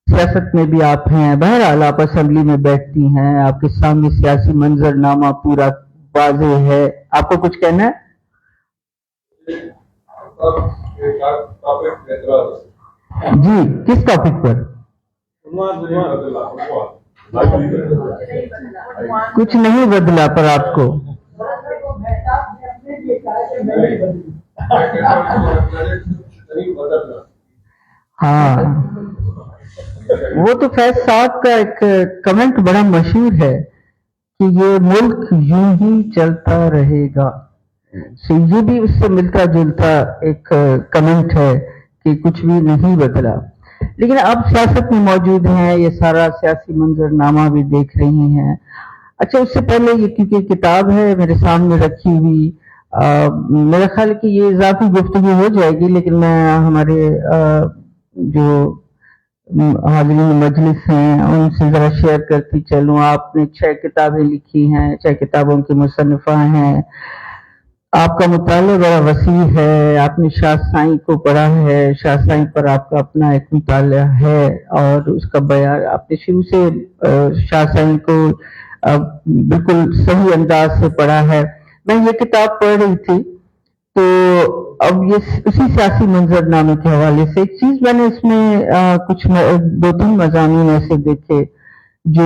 سیاست میں بھی آپ ہیں، بہرحال آپ اسمبلی میں بیٹھتی ہیں، آپ کے سامنے سیاسی منظر نامہ پورا واضح ہے. آپ کو کچھ کہنا ہے؟ جی کس ٹاپک پر؟ کچھ نہیں بدلا پر آپ کو ہاں، وہ تو فیض صاحب کا ایک کمنٹ بڑا مشہور ہے کہ یہ ملک یوں ہی چلتا رہے گا. یہ بھی اس سے ملتا جلتا ایک کمنٹ ہے کہ کچھ بھی نہیں بدلا. لیکن اب سیاست میں موجود ہیں، یہ سارا سیاسی منظرنامہ بھی دیکھ رہی ہیں. اچھا، اس سے پہلے یہ کیونکہ کتاب ہے میرے سامنے رکھی ہوئی، میرا خیال ہے کہ یہ اضافی گفتگو ہو جائے گی، لیکن میں ہمارے جو حاضرین مجلس ہیں ان سے ذرا شیئر کرتی چلوں. آپ نے 6 کتابیں لکھی ہیں، 6 کتابوں کی مصنفہ ہیں. آپ کا مطالعہ بڑا وسیع ہے. آپ نے شاہ سائیں کو پڑھا ہے، شاہ سائیں پر آپ کا اپنا ایک مطالعہ ہے اور اس کا بیان آپ نے شروع سے شاہ سائیں کو بالکل صحیح انداز سے پڑھا ہے. میں یہ کتاب پڑھ رہی تھی تو اب یہ اسی سیاسی منظرنامے کے حوالے سے ایک چیز میں نے اس میں کچھ 2-3 مضامین ایسے دیکھے جو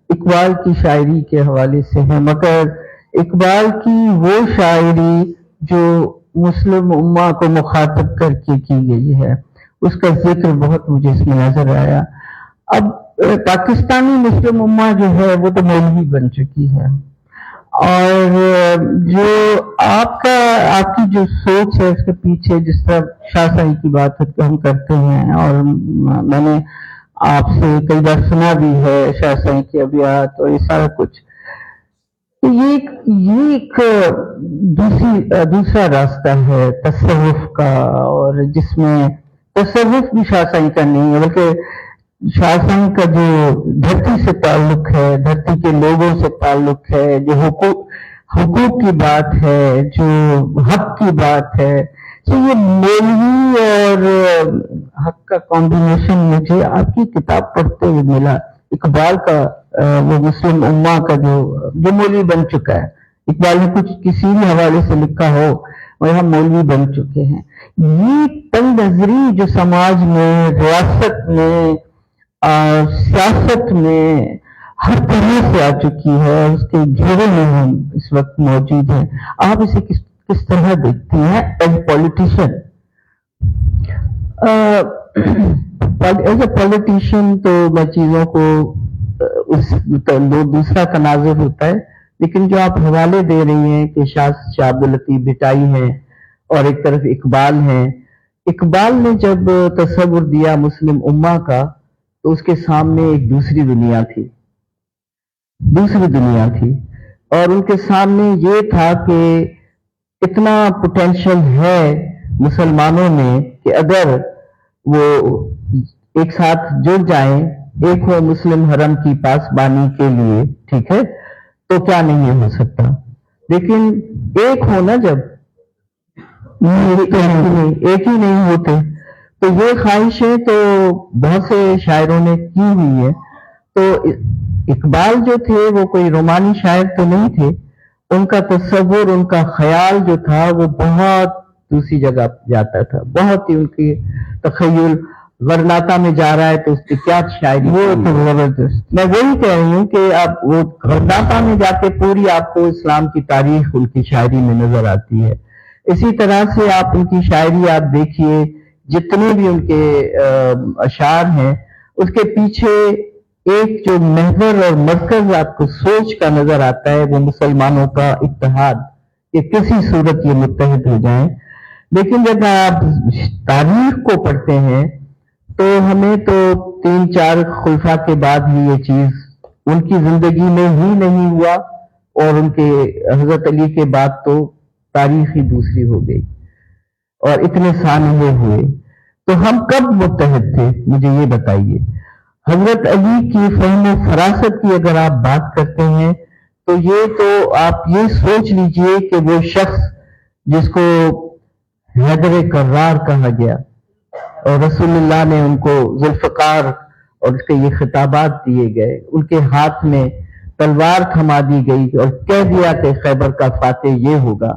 اقبال کی شاعری کے حوالے سے ہیں، مگر اقبال کی وہ شاعری جو مسلم امہ کو مخاطب کر کے کی گئی ہے، اس کا ذکر بہت مجھے اس میں نظر آیا. اب پاکستانی مسلم امہ جو ہے وہ تو مولوی بن چکی ہے، اور جو آپ کی جو سوچ ہے اس کے پیچھے، جس طرح شاہ سائی کی بات ہم کرتے ہیں اور میں نے آپ سے کئی بار سنا بھی ہے شاہ سائی کی ابیات اور یہ سارا کچھ، تو یہ ایک دوسرا راستہ ہے تصوف کا، اور جس میں تصوف بھی شاہ سائی کا نہیں ہے بلکہ شاہ سائی کا جو دھرتی سے تعلق ہے، دھرتی کے لوگوں سے تعلق ہے، جو حقوق کی بات ہے، جو حق کی بات ہے، تو یہ مولوی اور حق کا کمبینیشن مجھے آپ کی کتاب پڑھتے ہوئے ملا. اقبال کا وہ مسلم امہ کا جو مولوی بن چکا ہے، اقبال نے کچھ کسی بھی حوالے سے لکھا ہو اور ہم مولوی بن چکے ہیں. یہ تنگ نظری جو سماج میں، ریاست میں، سیاست میں ہر طرح سے آ چکی ہے، اس کے گھیرے میں ہم اس وقت موجود ہیں. آپ اسے کس طرح دیکھتی ہیں as politician? As a politician تو میں چیزوں کو دوسرا تناظر ہوتا ہے، لیکن جو آپ حوالے دے رہی ہیں کہ شاہ عبد اللطیف بھٹائی ہیں اور ایک طرف اقبال ہیں. اقبال نے جب تصور دیا مسلم امہ کا تو اس کے سامنے ایک دوسری دنیا تھی، اور ان کے سامنے یہ تھا کہ اتنا پوٹینشل ہے مسلمانوں میں کہ اگر وہ ایک ساتھ جڑ جائیں، ایک ہو مسلم حرم کی پاسبانی کے لیے، ٹھیک ہے، تو کیا نہیں ہو سکتا. لیکن ایک ہونا جب ایک ہی نہیں ہوتے، تو یہ خواہشیں تو بہت سے شاعروں نے کی ہوئی ہے. تو اقبال جو تھے وہ کوئی رومانی شاعر تو نہیں تھے، ان کا تصور، ان کا خیال جو تھا وہ بہت دوسری جگہ جاتا تھا. بہت ہی ان کی تخیل غرناطہ میں جا رہا ہے تو اس کی کیا شاعری، وہ تو زبردست. میں وہی کہہ رہی ہوں کہ آپ وہ غرناطہ میں جا کے پوری آپ کو اسلام کی تاریخ ان کی شاعری میں نظر آتی ہے. اسی طرح سے آپ ان کی شاعری آپ دیکھیے، جتنے بھی ان کے اشعار ہیں اس کے پیچھے ایک جو محور اور مرکز آپ کو سوچ کا نظر آتا ہے، وہ مسلمانوں کا اتحاد، کہ کسی صورت یہ متحد ہو جائیں. لیکن جب آپ تاریخ کو پڑھتے ہیں تو ہمیں تو 3-4 خلفاء کے بعد ہی یہ چیز ان کی زندگی میں ہی نہیں ہوا، اور ان کے حضرت علی کے بعد تو تاریخ ہی دوسری ہو گئی اور اتنے سانحے ہوئے. تو ہم کب متحد تھے مجھے یہ بتائیے. حضرت علی کی فہم و فراست کی اگر آپ بات کرتے ہیں تو آپ یہ سوچ لیجئے کہ وہ شخص جس کو حیدر کرار کہا گیا اور رسول اللہ نے ان کو ذوالفقار اور اس کے یہ خطابات دیے گئے، ان کے ہاتھ میں تلوار تھما دی گئی اور کہہ دیا کہ خیبر کا فاتح یہ ہوگا.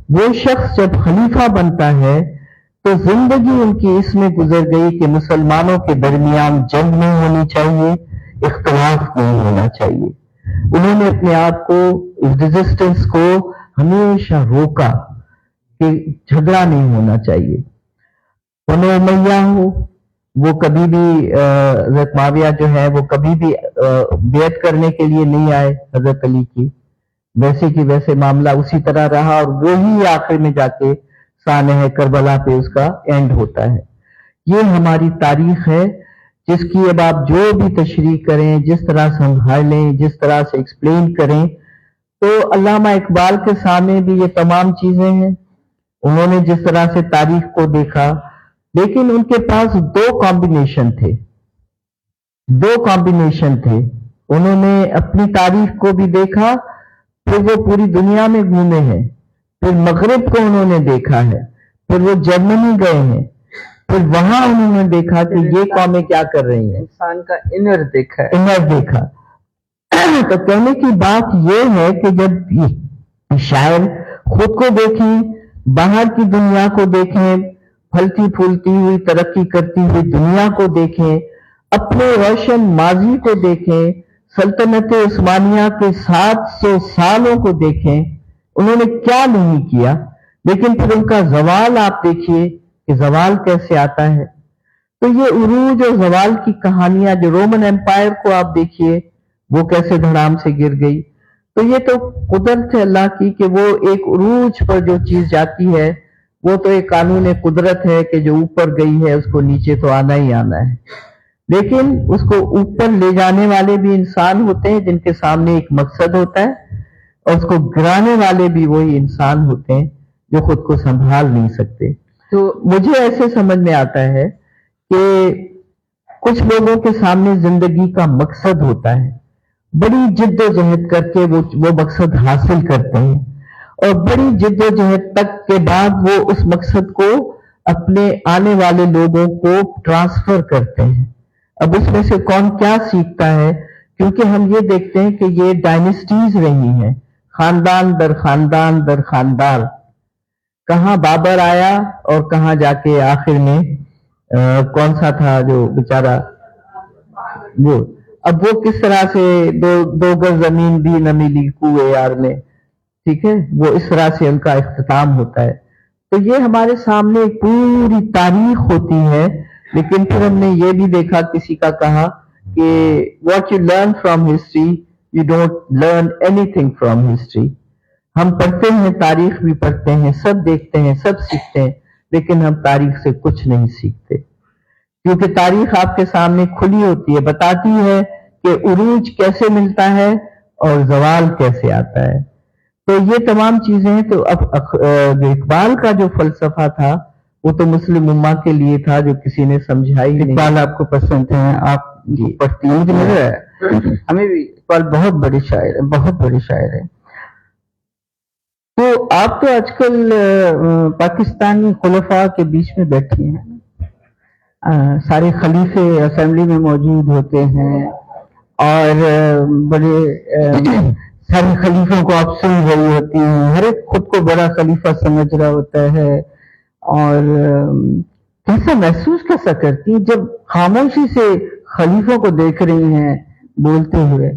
وہ شخص جب خلیفہ بنتا ہے تو زندگی ان کی اس میں گزر گئی کہ مسلمانوں کے درمیان جنگ نہیں ہونی چاہیے، اختلاف نہیں ہونا چاہیے. انہوں نے اپنے آپ کو، اس ریزسٹنس کو ہمیشہ روکا کہ جھگڑا نہیں ہونا چاہیے. بنو امیہ ہو، وہ کبھی بھی حضرت معاویہ جو ہے وہ کبھی بھی بیعت کرنے کے لیے نہیں آئے حضرت علی کی، ویسے کی ویسے معاملہ اسی طرح رہا، اور وہی آخر میں جا کے سانحہ کربلا پہ اس کا اینڈ ہوتا ہے۔ یہ ہماری تاریخ ہے جس کی اب آپ جو بھی تشریح کریں، جس طرح سنبھالیں، جس طرح سے ایکسپلین کریں، تو علامہ اقبال کے سامنے بھی یہ تمام چیزیں ہیں۔ انہوں نے جس طرح سے تاریخ کو دیکھا، لیکن ان کے پاس دو کمبینیشن تھے۔ انہوں نے اپنی تاریخ کو بھی دیکھا، پھر وہ پوری دنیا میں گھومے ہیں، پھر مغرب کو انہوں نے دیکھا ہے، پھر وہ جرمنی گئے ہیں، پھر وہاں انہوں نے دیکھا کہ یہ قومیں کیا کر رہی ہیں، انسان کا انر دیکھا۔ تو کہنے کی بات یہ ہے کہ جب شاعر خود کو دیکھیں، باہر کی دنیا کو دیکھیں، پھلتی پھولتی ہوئی ترقی کرتی ہوئی دنیا کو دیکھیں، اپنے روشن ماضی کو دیکھیں، سلطنت عثمانیہ کے 700 سالوں کو دیکھیں، انہوں نے کیا نہیں کیا، لیکن پھر ان کا زوال آپ دیکھیے کہ زوال کیسے آتا ہے۔ تو یہ عروج اور زوال کی کہانیاں، جو رومن امپائر کو آپ دیکھیے وہ کیسے دھڑام سے گر گئی، تو یہ تو قدرت ہے اللہ کی کہ وہ ایک عروج پر جو چیز جاتی ہے وہ تو ایک قانون قدرت ہے کہ جو اوپر گئی ہے اس کو نیچے تو آنا ہی آنا ہے، لیکن اس کو اوپر لے جانے والے بھی انسان ہوتے ہیں جن کے سامنے ایک مقصد ہوتا ہے، اور اس کو گرانے والے بھی وہی انسان ہوتے ہیں جو خود کو سنبھال نہیں سکتے۔ تو مجھے ایسے سمجھ میں آتا ہے کہ کچھ لوگوں کے سامنے زندگی کا مقصد ہوتا ہے، بڑی جد و جہد کر کے وہ مقصد حاصل کرتے ہیں، اور بڑی جد و جہد تک کے بعد وہ اس مقصد کو اپنے آنے والے لوگوں کو ٹرانسفر کرتے ہیں۔ اب اس میں سے کون کیا سیکھتا ہے، کیونکہ ہم یہ دیکھتے ہیں کہ یہ ڈائنسٹیز رہی ہیں، خاندان در خاندان در خاندان، کہاں بابر آیا اور کہاں جا کے آخر میں کون سا تھا جو بیچارہ، وہ اب وہ کس طرح سے دو گز زمین بھی نہ ملی کوئے یار میں، ٹھیک ہے، وہ اس طرح سے ان کا اختتام ہوتا ہے۔ تو یہ ہمارے سامنے ایک پوری تاریخ ہوتی ہے، لیکن پھر ہم نے یہ بھی دیکھا، کسی کا کہا کہ what you learn from history you don't learn any thing from history. ہم پڑھتے ہیں، تاریخ بھی پڑھتے ہیں، سب دیکھتے ہیں، سب سیکھتے ہیں، لیکن ہم تاریخ سے کچھ نہیں سیکھتے، کیونکہ تاریخ آپ کے سامنے کھلی ہوتی ہے، بتاتی ہے کہ عروج کیسے ملتا ہے اور زوال کیسے آتا ہے۔ تو یہ تمام چیزیں ہیں۔ تو اب جو اقبال کا جو فلسفہ تھا وہ تو مسلم امہ کے لیے تھا، جو کسی نے سمجھائی نہیں۔ اقبال آپ کو پسند ہیں، آپ پڑھتی ہیں؟ مجھے لگ رہا ہے ہمیں بھی اقبال بہت بڑی شاعر ہے، بہت بڑی شاعر ہے۔ تو آپ تو آج کل پاکستانی خلفاء کے بیچ میں بیٹھی ہیں، سارے خلیفے اسمبلی میں موجود ہوتے ہیں، اور بڑے سارے خلیفوں کو آپ سن رہی ہوتی ہیں، ہر ایک خود کو بڑا خلیفہ سمجھ رہا ہوتا ہے، اور کیسا محسوس کیسا کرتی ہیں جب خاموشی سے خلیفوں کو دیکھ رہی ہیں بولتے ہوئے؟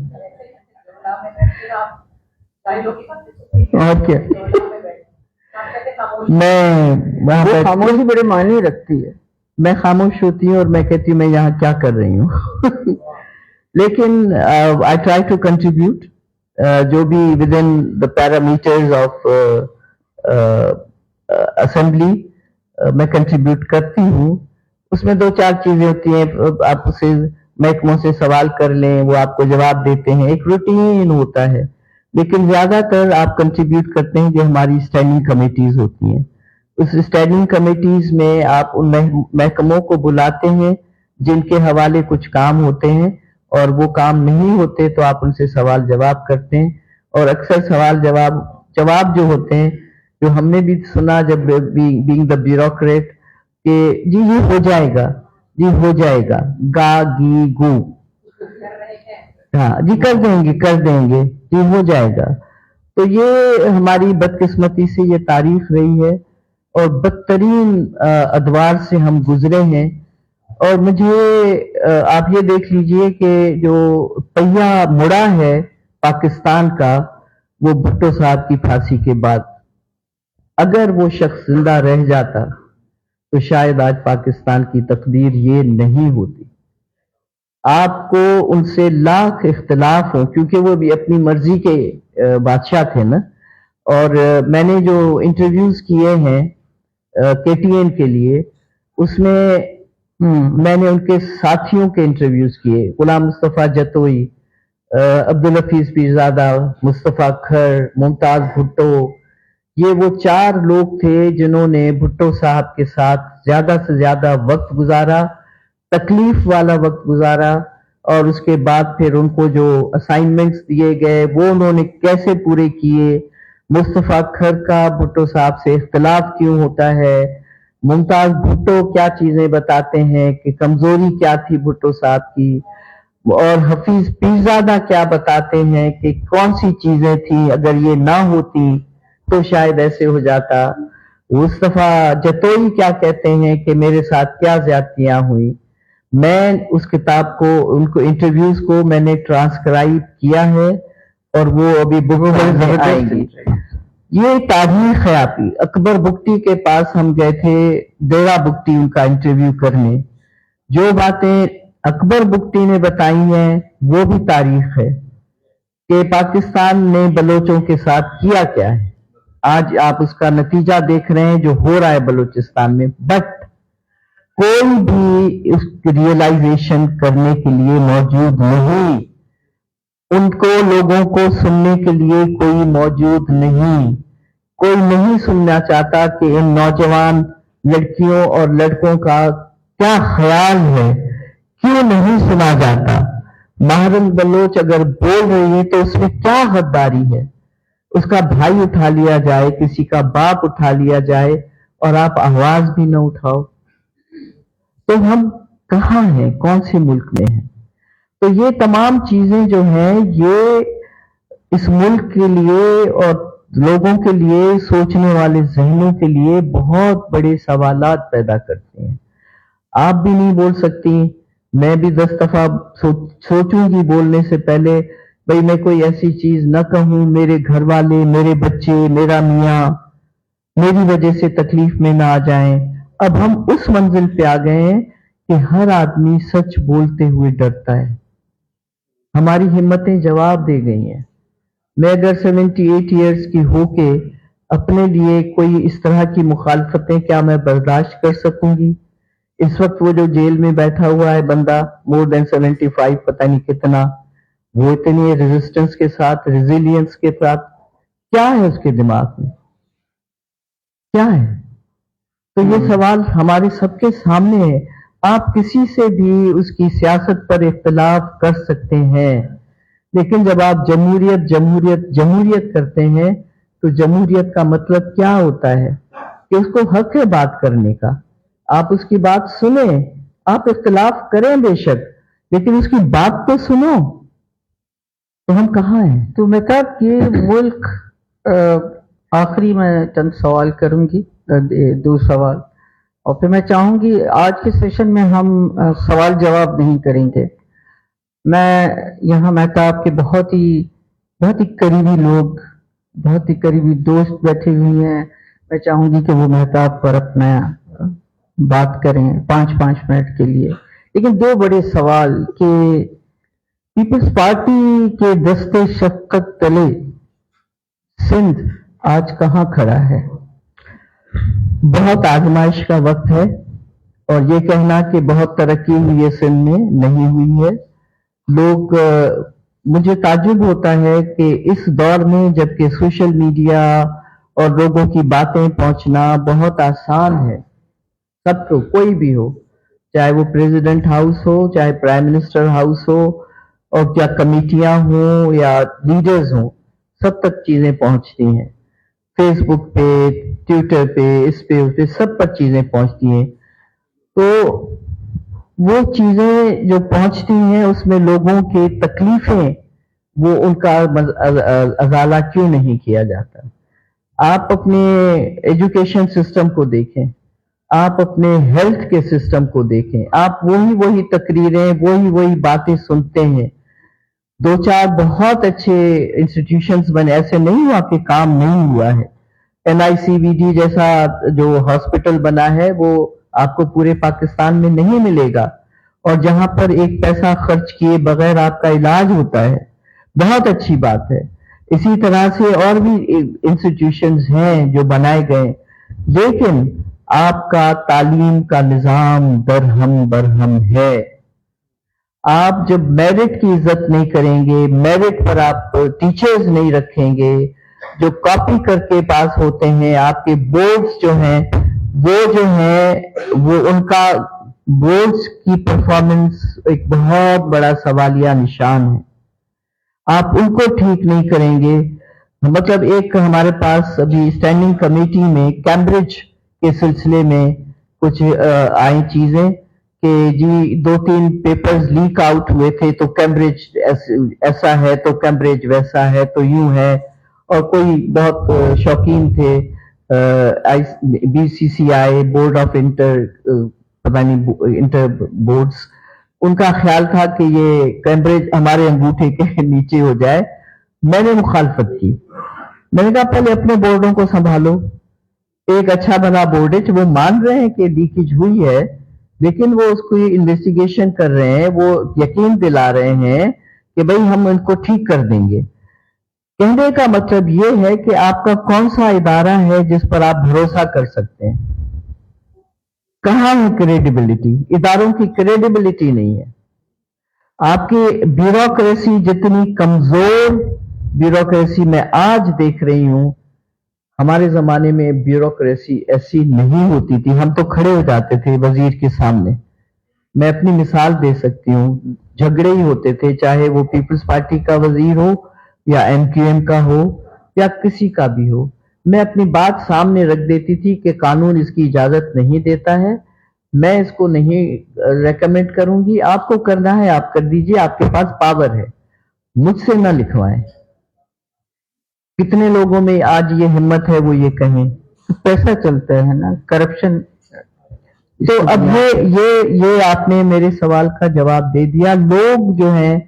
اور کیا، میں وہاں خاموشی بڑے معنی رکھتی ہے، میں خاموش ہوتی ہوں اور میں کہتی ہوں میں یہاں کیا کر رہی ہوں لیکن آئی ٹرائی ٹو کنٹریبیوٹ جو بھی with in the parameters of assembly میں کنٹریبیوٹ کرتی ہوں۔ اس میں دو چار چیزیں ہوتی ہیں، آپ اسے محکموں سے سوال کر لیں، وہ آپ کو جواب دیتے ہیں، ایک روٹین ہوتا ہے، لیکن زیادہ تر آپ کنٹریبیوٹ کرتے ہیں جو ہماری اسٹینڈنگ کمیٹیز ہوتی ہیں۔ اس اسٹینڈنگ کمیٹیز میں آپ ان محکموں کو بلاتے ہیں جن کے حوالے کچھ کام ہوتے ہیں، اور وہ کام نہیں ہوتے تو آپ ان سے سوال جواب کرتے ہیں، اور اکثر سوال جواب جو ہوتے ہیں، جو ہم نے بھی سنا جب بینگ دا بیوروکریٹ، کہ جی یہ ہو جائے گا، جی ہو جائے گا، گا گی گو، ہاں جی کر دیں گے جی ہو جائے گا۔ تو یہ ہماری بدقسمتی سے یہ تاریخ رہی ہے، اور بدترین ادوار سے ہم گزرے ہیں۔ اور مجھے آپ یہ دیکھ لیجئے کہ جو پہیا مڑا ہے پاکستان کا، وہ بھٹو صاحب کی پھانسی کے بعد، اگر وہ شخص زندہ رہ جاتا تو شاید آج پاکستان کی تقدیر یہ نہیں ہوتی. آپ کو ان سے لاکھ اختلاف ہوں کیونکہ وہ بھی اپنی مرضی کے بادشاہ تھے نا. اور میں نے جو انٹرویوز کیے ہیں کے ٹی این کے لیے اس میں نے ان کے ساتھیوں کے انٹرویوز کیے. غلام مصطفیٰ جتوئی, عبدالحفیظ پیرزادہ, مصطفیٰ کھر, ممتاز بھٹو, یہ وہ 4 لوگ تھے جنہوں نے بھٹو صاحب کے ساتھ زیادہ سے زیادہ وقت گزارا, تکلیف والا وقت گزارا, اور اس کے بعد پھر ان کو جو اسائنمنٹس دیے گئے وہ انہوں نے کیسے پورے کیے. مصطفیٰ کھر کا بھٹو صاحب سے اختلاف کیوں ہوتا ہے, ممتاز بھٹو کیا چیزیں بتاتے ہیں کہ کمزوری کیا تھی بھٹو صاحب کی, اور حفیظ پیرزادہ کیا بتاتے ہیں کہ کون سی چیزیں تھیں اگر یہ نہ ہوتی تو شاید ایسے ہو جاتا. مصطفیٰ جتوئی کیا کہتے ہیں کہ میرے ساتھ کیا زیادتیاں ہوئی. میں اس کتاب کو, ان کو انٹرویوز کو میں نے ٹرانسکرائب کیا ہے اور وہ ابھی بک میں آئیں گی. یہ تاریخ ہے آپ کی. اکبر بگٹی کے پاس ہم گئے تھے, ڈیرا بگٹی ان کا انٹرویو کرنے. جو باتیں اکبر بگٹی نے بتائی ہیں وہ بھی تاریخ ہے کہ پاکستان نے بلوچوں کے ساتھ کیا کیا ہے. آج آپ اس کا نتیجہ دیکھ رہے ہیں جو ہو رہا ہے بلوچستان میں. بٹ کوئی بھی اس ریئلائزیشن کرنے کے لیے موجود نہیں, ان کو لوگوں کو سننے کے لیے کوئی موجود نہیں. کوئی نہیں سننا چاہتا کہ ان نوجوان لڑکیوں اور لڑکوں کا کیا خیال ہے, کیوں نہیں سنا جاتا. محرم بلوچ اگر بول رہی ہے تو اس میں کیا غداری ہے. اس کا بھائی اٹھا لیا جائے, کسی کا باپ اٹھا لیا جائے اور آپ آواز بھی نہ اٹھاؤ, تو ہم کہاں ہیں, کون سے ملک میں ہیں. تو یہ تمام چیزیں جو ہیں یہ اس ملک کے لیے اور لوگوں کے لیے, سوچنے والے ذہنوں کے لیے بہت بڑے سوالات پیدا کرتے ہیں. آپ بھی نہیں بول سکتی, میں بھی 10 دفعہ سوچوں گی بولنے سے پہلے, بھئی میں کوئی ایسی چیز نہ کہوں میرے گھر والے, میرے بچے, میرا میاں میری وجہ سے تکلیف میں نہ آ جائیں. اب ہم اس منزل پہ آ گئے ہیں کہ ہر آدمی سچ بولتے ہوئے ڈرتا ہے. ہماری ہمتیں جواب دے گئی ہیں. میں اگر 78 ایئرز کی ہو کے اپنے لیے کوئی اس طرح کی مخالفتیں کیا میں برداشت کر سکوں گی. اس وقت وہ جو جیل میں بیٹھا ہوا ہے بندہ, مور دین 75 پتہ نہیں کتنا, وہ اتنی ریزسٹنس کے ساتھ, ریزیلینس کے ساتھ, کیا ہے اس کے دماغ میں, کیا ہے. تو یہ سوال ہمارے سب کے سامنے ہے. آپ کسی سے بھی اس کی سیاست پر اختلاف کر سکتے ہیں, لیکن جب آپ جمہوریت جمہوریت جمہوریت کرتے ہیں تو جمہوریت کا مطلب کیا ہوتا ہے کہ اس کو حق ہے بات کرنے کا. آپ اس کی بات سنیں, آپ اختلاف کریں بے شک, لیکن اس کی بات تو سنو. تو ہم کہاں ہیں. تو میں کہا کہ ملک, آخری میں چند سوال کروں گی, 2 سوال, اور پھر میں چاہوں گی آج کے سیشن میں ہم سوال جواب نہیں کریں گے. میں یہاں مہتاب کے بہت ہی قریبی لوگ, بہت ہی قریبی دوست بیٹھے ہوئے ہیں. میں چاہوں گی کہ وہ مہتاب پر اپنا بات کریں 5 منٹ کے لیے. لیکن 2 بڑے سوال کہ پیپلز پارٹی کے دستے شفقت تلے سندھ آج کہاں کھڑا ہے. بہت آزمائش کا وقت ہے, اور یہ کہنا کہ بہت ترقی ہوئی ہے سندھ میں, نہیں ہوئی ہے. لوگ, مجھے تعجب ہوتا ہے کہ اس دور میں جبکہ سوشل میڈیا اور لوگوں کی باتیں پہنچنا بہت آسان ہے, سب کو, کوئی بھی ہو, چاہے وہ پریزیڈنٹ ہاؤس ہو, چاہے پرائم منسٹر ہاؤس ہو, اور کیا کمیٹیاں ہوں یا لیڈرز ہوں, سب تک چیزیں پہنچتی ہیں. فیس بک پہ, ٹویٹر پہ, اس پہ سب پر چیزیں پہنچتی ہیں. تو وہ چیزیں جو پہنچتی ہیں اس میں لوگوں کی تکلیفیں, وہ ان کا ازالہ کیوں نہیں کیا جاتا. آپ اپنے ایجوکیشن سسٹم کو دیکھیں, آپ اپنے ہیلتھ کے سسٹم کو دیکھیں, آپ وہی تقریریں, وہی باتیں سنتے ہیں. 2-4 بہت اچھے انسٹیٹیوشنز بنے, ایسے نہیں ہوا کہ کام نہیں ہوا ہے. NICVD جیسا جو ہاسپٹل بنا ہے وہ آپ کو پورے پاکستان میں نہیں ملے گا، اور جہاں پر ایک پیسہ خرچ کیے بغیر آپ کا علاج ہوتا ہے، بہت اچھی بات ہے۔ اسی طرح سے اور بھی انسٹیٹیوشنز ہیں جو بنائے گئے، لیکن آپ کا تعلیم کا نظام درہم برہم ہے۔ آپ جب میرٹ کی عزت نہیں کریں گے، میرٹ پر آپ ٹیچرز نہیں رکھیں گے، جو کاپی کر کے پاس ہوتے ہیں، آپ کے بورڈز جو ہیں وہ ان کا بورڈز کی پرفارمنس ایک بہت بڑا سوالیہ نشان ہے۔ آپ ان کو ٹھیک نہیں کریں گے۔ مطلب ایک ہمارے پاس ابھی اسٹینڈنگ کمیٹی میں کیمبرج کے سلسلے میں کچھ آئی چیزیں کہ جی 2-3 پیپرز لیک آؤٹ ہوئے تھے، تو کیمبرج ایسا ہے، تو کیمبرج ویسا ہے، تو یوں ہے، اور کوئی بہت شوقین تھے BCCI board of inter boards, ان کا خیال تھا کہ یہ کیمبرج ہمارے انگوٹھے کے نیچے ہو جائے۔ میں نے مخالفت کی، میں نے کہا پہلے اپنے بورڈوں کو سنبھالو۔ ایک اچھا بنا بورڈ ہے، وہ مان رہے ہیں کہ لیکیج ہوئی ہے، لیکن وہ اس کو انویسٹیگیشن کر رہے ہیں، وہ یقین دلا رہے ہیں کہ بھئی ہم ان کو ٹھیک کر دیں گے۔ کہنے کا مطلب یہ ہے کہ آپ کا کون سا ادارہ ہے جس پر آپ بھروسہ کر سکتے ہیں؟ کہاں ہے کریڈیبلٹی؟ اداروں کی کریڈیبلٹی نہیں ہے۔ آپ کی بیوروکریسی جتنی کمزور بیوروکریسی میں آج دیکھ رہی ہوں، ہمارے زمانے میں بیوروکریسی ایسی نہیں ہوتی تھی، ہم تو کھڑے ہو جاتے تھے وزیر کے سامنے۔ میں اپنی مثال دے سکتی ہوں، جھگڑے ہی ہوتے تھے، چاہے وہ پیپلز پارٹی کا وزیر ہو یا MQM کا ہو یا کسی کا بھی ہو، میں اپنی بات سامنے رکھ دیتی تھی کہ قانون اس کی اجازت نہیں دیتا ہے، میں اس کو نہیں ریکمینڈ کروں گی، آپ کو کرنا ہے آپ کر دیجئے، آپ کے پاس پاور ہے، مجھ سے نہ لکھوائیں۔ کتنے لوگوں میں آج یہ ہمت ہے وہ یہ کہیں؟ پیسہ چلتا ہے نا، کرپشن۔ تو اب یہ آپ نے میرے سوال کا جواب دے دیا۔ لوگ جو ہیں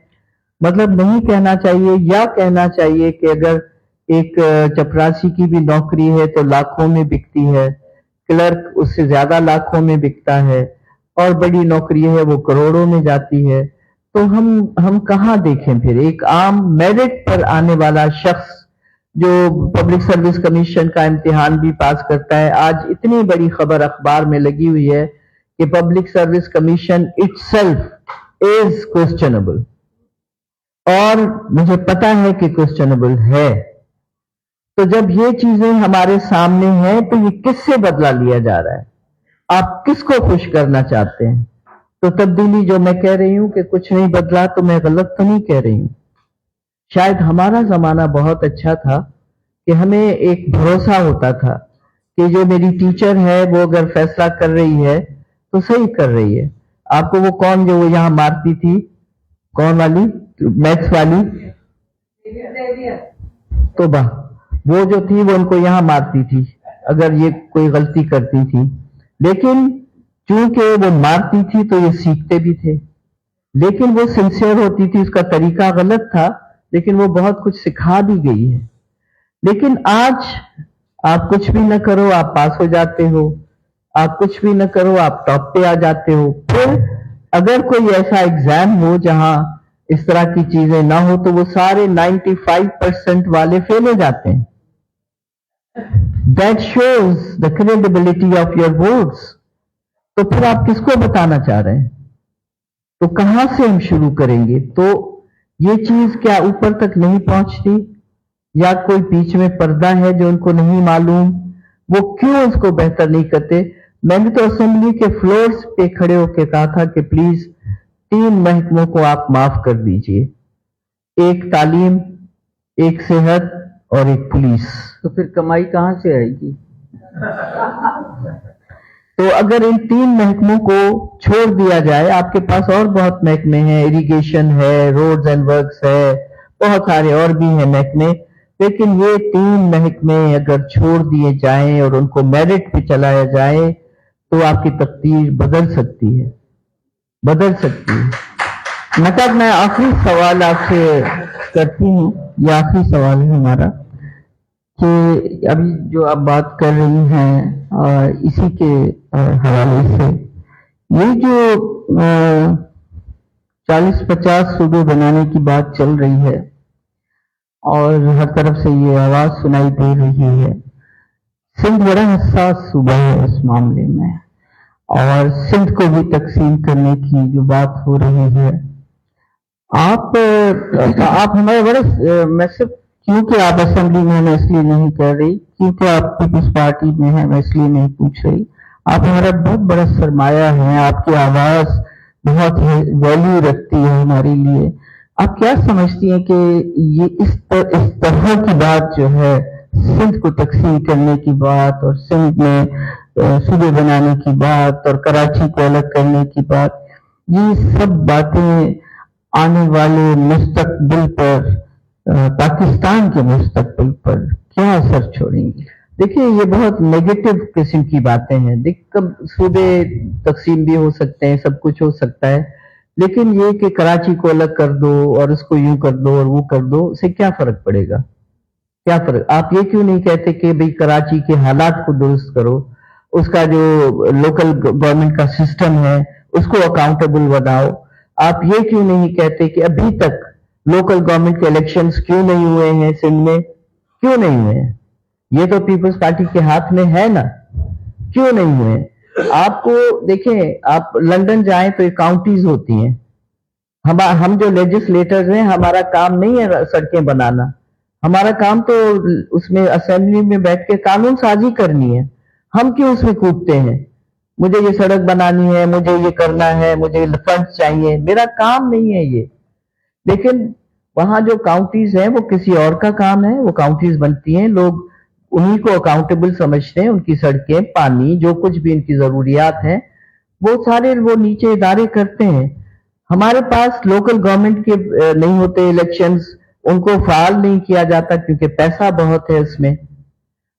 مطلب نہیں کہنا چاہیے، یا کہنا چاہیے کہ اگر ایک چپراسی کی بھی نوکری ہے تو لاکھوں میں بکتی ہے، کلرک اس سے زیادہ لاکھوں میں بکتا ہے، اور بڑی نوکری ہے وہ کروڑوں میں جاتی ہے، تو ہم کہاں دیکھیں پھر؟ ایک عام میرٹ پر آنے والا شخص جو پبلک سروس کمیشن کا امتحان بھی پاس کرتا ہے، آج اتنی بڑی خبر اخبار میں لگی ہوئی ہے کہ public service commission itself is questionable، اور مجھے پتا ہے کہ questionable ہے۔ تو جب یہ چیزیں ہمارے سامنے ہیں تو یہ کس سے بدلہ لیا جا رہا ہے؟ آپ کس کو خوش کرنا چاہتے ہیں؟ تو تبدیلی جو میں کہہ رہی ہوں کہ کچھ نہیں بدلا، تو میں غلط تو نہیں کہہ رہی ہوں۔ شاید ہمارا زمانہ بہت اچھا تھا کہ ہمیں ایک بھروسہ ہوتا تھا کہ جو میری ٹیچر ہے وہ اگر فیصلہ کر رہی ہے تو صحیح کر رہی ہے۔ آپ کو وہ کون جو وہ یہاں مارتی تھی، کون والی، میتھس والی، توبہ، وہ جو تھی وہ ان کو یہاں مارتی تھی اگر یہ کوئی غلطی کرتی تھی، لیکن چونکہ وہ مارتی تھی تو یہ سیکھتے بھی تھے، لیکن وہ سنسیئر ہوتی تھی، اس کا طریقہ غلط تھا لیکن وہ بہت کچھ سکھا بھی گئی ہے۔ لیکن آج آپ کچھ بھی نہ کرو آپ پاس ہو جاتے ہو، آپ کچھ بھی نہ کرو آپ ٹاپ پہ آ جاتے ہو۔ پھر اگر کوئی ایسا ایگزام ہو جہاں اس طرح کی چیزیں نہ ہو تو وہ سارے 95% والے فیل ہو جاتے ہیں۔ That shows the credibility of your votes۔ تو پھر آپ کس کو بتانا چاہ رہے ہیں؟ تو کہاں سے ہم شروع کریں گے؟ تو یہ چیز کیا اوپر تک نہیں پہنچتی، یا کوئی بیچ میں پردہ ہے جو ان کو نہیں معلوم؟ وہ کیوں اس کو بہتر نہیں کرتے؟ میں نے تو اسمبلی کے فلورز پہ کھڑے ہو کے کہا تھا کہ پلیز 3 محکموں کو آپ معاف کر دیجئے، ایک تعلیم، ایک صحت اور ایک پولیس۔ تو پھر کمائی کہاں سے آئے گی؟ تو اگر ان 3 محکموں کو چھوڑ دیا جائے، آپ کے پاس اور بہت محکمے ہیں، اریگیشن ہے، روڈز اینڈ ورکس ہے، بہت سارے اور بھی ہیں محکمے، لیکن یہ 3 محکمے اگر چھوڑ دیے جائیں اور ان کو میرٹ پہ چلایا جائے تو آپ کی تقدیر بدل سکتی ہے، بدل سکتی ہے۔ مطلب میں آخری سوال آپ سے کرتی ہوں، یہ آخری سوال ہے ہمارا کہ ابھی جو آپ بات کر رہی ہیں اسی کے حوالے سے یہ جو 40-50 صوبے بنانے کی بات چل رہی ہے اور ہر طرف سے یہ آواز سنائی دے رہی ہے، سندھ بڑا حساس صوبہ ہے اس معاملے میں، اور سندھ کو بھی تقسیم کرنے کی جو بات ہو رہی ہے، آپ ہمارے بڑے میں صرف کیونکہ آپ اسمبلی میں میں اس لیے نہیں کر رہی، کیونکہ آپ پیپلز پارٹی میں ہیں میں اس لیے نہیں پوچھ رہی، آپ ہمارا بہت بڑا سرمایہ ہے، آپ کی آواز بہت ویلیو رکھتی ہے ہمارے لیے۔ آپ کیا سمجھتی ہیں کہ یہ اس طرح کی بات جو ہے، سندھ کو تقسیم کرنے کی بات اور سندھ میں صوبے بنانے کی بات اور کراچی کو الگ کرنے کی بات، یہ سب باتیں آنے والے مستقبل پر، پاکستان کے مستقبل پر کیا اثر چھوڑیں گی؟ دیکھیے یہ بہت نیگیٹو قسم کی باتیں ہیں، کب صوبے تقسیم بھی ہو سکتے ہیں، سب کچھ ہو سکتا ہے، لیکن یہ کہ کراچی کو الگ کر دو اور اس کو یوں کر دو اور وہ کر دو، اسے کیا فرق پڑے گا؟ کیا فرق؟ آپ یہ کیوں نہیں کہتے کہ بھئی کراچی کے حالات کو درست کرو، اس کا جو لوکل گورنمنٹ کا سسٹم ہے اس کو اکاؤنٹیبل بناؤ؟ آپ یہ کیوں نہیں کہتے کہ ابھی تک لوکل گورنمنٹ کے الیکشنز کیوں نہیں ہوئے ہیں سندھ میں؟ کیوں نہیں ہوئے ہیں؟ یہ تو پیپلز پارٹی کے ہاتھ میں ہے نا، کیوں نہیں ہوئے؟ آپ کو دیکھیں، آپ لندن جائیں تو یہ کاؤنٹیز ہوتی ہیں، ہم جو لیجسلیٹرز ہیں ہمارا کام نہیں ہے سڑکیں بنانا، ہمارا کام تو اس میں اسمبلی میں بیٹھ کے قانون سازی کرنی ہے، ہم کیوں اس میں کودتے ہیں؟ مجھے یہ سڑک بنانی ہے، مجھے یہ کرنا ہے، مجھے فنڈ چاہیے، میرا کام نہیں ہے یہ۔ لیکن وہاں جو کاؤنٹیز ہیں وہ کسی اور کا کام ہے، وہ کاؤنٹیز بنتی ہیں، لوگ انہی کو اکاؤنٹیبل سمجھتے ہیں، ان کی سڑکیں، پانی، جو کچھ بھی ان کی ضروریات ہیں وہ سارے وہ نیچے ادارے کرتے ہیں۔ ہمارے پاس لوکل گورنمنٹ کے نہیں ہوتے الیکشنز، ان کو فعال نہیں کیا جاتا کیونکہ پیسہ بہت ہے اس میں۔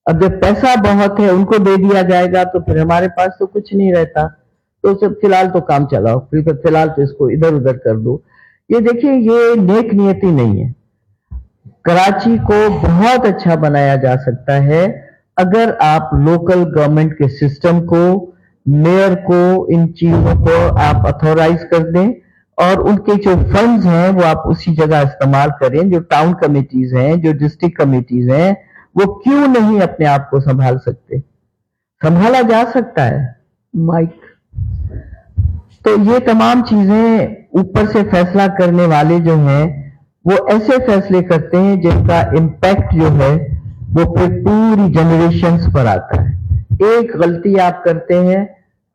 اب جب پیسہ بہت ہے ان کو دے دیا جائے گا تو پھر ہمارے پاس تو کچھ نہیں رہتا، تو فی الحال تو کام چلاؤ، پھر فی الحال تو اس کو ادھر ادھر کر دو۔ یہ دیکھیں یہ نیک نیتی نہیں ہے۔ کراچی کو بہت اچھا بنایا جا سکتا ہے اگر آپ لوکل گورنمنٹ کے سسٹم کو، میئر کو، ان چیزوں کو آپ اتھورائز کر دیں اور ان کے جو فنڈز ہیں وہ آپ اسی جگہ استعمال کریں۔ جو ٹاؤن کمیٹیز ہیں، جو ڈسٹرکٹ کمیٹیز ہیں، وہ کیوں نہیں اپنے آپ کو سنبھال سکتے؟ سنبھالا جا سکتا ہے مائک۔ تو یہ تمام چیزیں اوپر سے فیصلہ کرنے والے جو ہیں وہ ایسے فیصلے کرتے ہیں جن کا امپیکٹ جو ہے وہ پھر پوری جنریشنز پر آتا ہے۔ ایک غلطی آپ کرتے ہیں،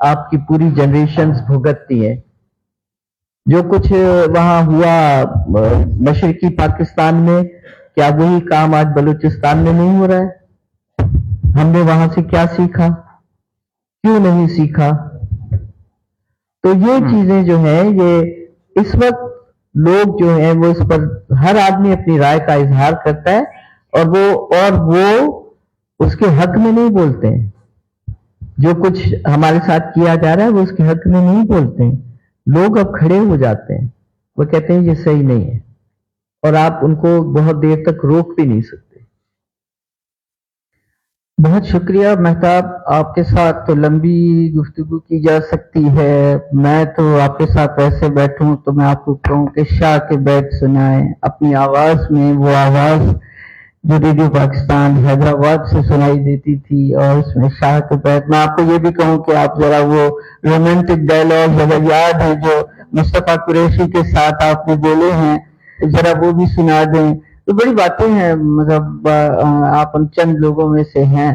آپ کی پوری جنریشنز بھگتتی ہیں۔ جو کچھ وہاں ہوا مشرقی پاکستان میں، کیا وہی کام آج بلوچستان میں نہیں ہو رہا ہے؟ ہم نے وہاں سے کیا سیکھا؟ کیوں نہیں سیکھا؟ تو یہ چیزیں جو ہیں، یہ اس وقت لوگ جو ہیں وہ اس پر ہر آدمی اپنی رائے کا اظہار کرتا ہے اور وہ اس کے حق میں نہیں بولتے ہیں۔ جو کچھ ہمارے ساتھ کیا جا رہا ہے وہ اس کے حق میں نہیں بولتے ہیں، لوگ اب کھڑے ہو جاتے ہیں، وہ کہتے ہیں یہ صحیح نہیں ہے، اور آپ ان کو بہت دیر تک روک بھی نہیں سکتے۔ بہت شکریہ مہتاب، آپ کے ساتھ تو لمبی گفتگو کی جا سکتی ہے، میں تو آپ کے ساتھ ویسے بیٹھوں تو میں آپ کو کہوں کہ شاہ کے بیت سنائیں اپنی آواز میں، وہ آواز جو ریڈیو پاکستان حیدرآباد سے سنائی دیتی تھی، اور اس میں شاہ کے بیت۔ میں آپ کو یہ بھی کہوں کہ آپ ذرا وہ رومانٹک ڈائلاگ اگر یاد ہے جو مصطفیٰ قریشی کے ساتھ آپ نے بولے ہیں، ذرا وہ بھی سنا دیں۔ تو بڑی باتیں ہیں، مطلب آپ ان چند لوگوں میں سے ہیں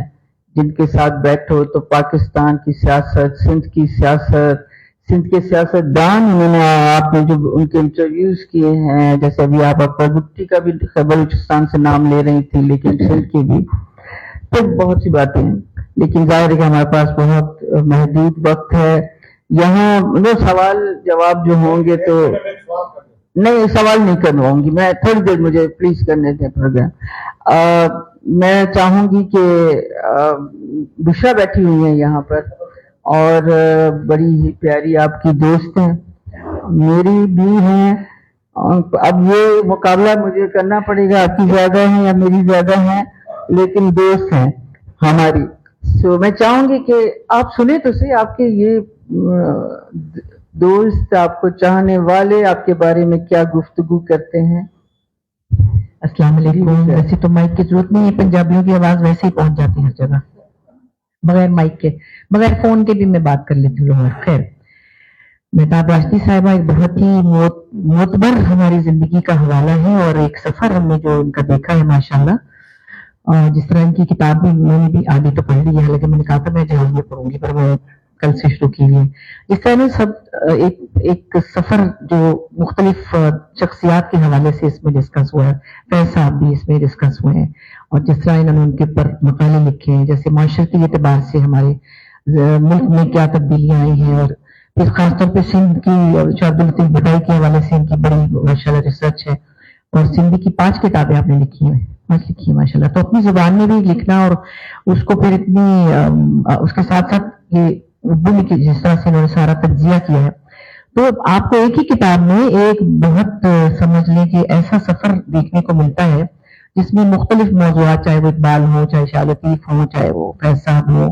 جن کے ساتھ بیٹھو تو پاکستان کی سیاست، سندھ کی سیاست، سندھ کے سیاست دان، انہوں نے آپ نے جو ان کے انٹرویوز کیے ہیں، جیسے ابھی آپ اکبر بگٹی کا بھی بلوچستان سے نام لے رہی تھی لیکن سندھ کی بھی، تو بہت سی باتیں ہیں، لیکن ظاہر ہے کہ ہمارے پاس بہت محدود وقت ہے۔ یہاں سوال جواب جو ہوں گے تو نہیں، سوال نہیں کرواؤں گی میں، تھوڑی دیر مجھے پلیز کرنے دیں پروگرام۔ میں چاہوں گی کہ بشرا بیٹھی ہوئی ہیں یہاں پر، اور بڑی ہی پیاری آپ کی دوست ہیں، میری بھی ہیں۔ اب یہ مقابلہ مجھے کرنا پڑے گا، آپ کی زیادہ ہیں یا میری زیادہ ہیں، لیکن دوست ہیں ہماری. سو میں چاہوں گی کہ آپ سنیں تو صحیح آپ کے یہ دوست آپ کو چاہنے والے آپ کے بارے میں کیا گفتگو کرتے ہیں. السلام علیکم. ویسے تو مائک کی ضرورت نہیں ہے, پنجابیوں کی آواز ویسے ہی پہنچ جاتی ہے ہر جگہ, بغیر مائک کے, بغیر فون کے بھی میں بات کر لیتی ہوں. خیر, مہتاب راشدی صاحبہ ایک بہت ہی معتبر ہماری زندگی کا حوالہ ہے, اور ایک سفر ہم نے جو ان کا دیکھا ہے ماشاءاللہ. جس طرح ان کی کتاب بھی میں نے بھی آدھی تو پڑھ لی ہے, لیکن میں نے کہا تھا میں جہاز میں پڑھوں گی, پر میں کل سے شروع کی ہے. جس طرح میں سب ایک سفر جو مختلف شخصیات کے حوالے سے اس میں ڈسکس ہوا ہے, فیض صاحب بھی اس میں ڈسکس ہوئے ہیں, اور جس طرح انہوں نے ان کے اوپر مقالے لکھے ہیں, جیسے معاشرتی اعتبار سے ہمارے ملک میں کیا تبدیلیاں آئی ہیں, اور پھر خاص طور پہ سندھ کی اور شاہد الطیف بھٹائی کے حوالے سے ان کی بڑی ماشاءاللہ ریسرچ ہے, اور سندھی کی 5 کتابیں آپ نے لکھی ہیں, 5 لکھی ہیں ماشاءاللہ. تو اپنی زبان میں بھی لکھنا, اور اس کو پھر اتنی اس کے ساتھ ساتھ یہ اردو میں جس طرح سے انہوں نے سارا تجزیہ کیا ہے, تو آپ کو ایک ہی کتاب میں ایک بہت سمجھ لیں کہ ایسا سفر دیکھنے کو ملتا ہے جس میں مختلف موضوعات, چاہے وہ اقبال ہو, چاہے شاہ لطیف ہو, چاہے وہ فیض صاحب ہو,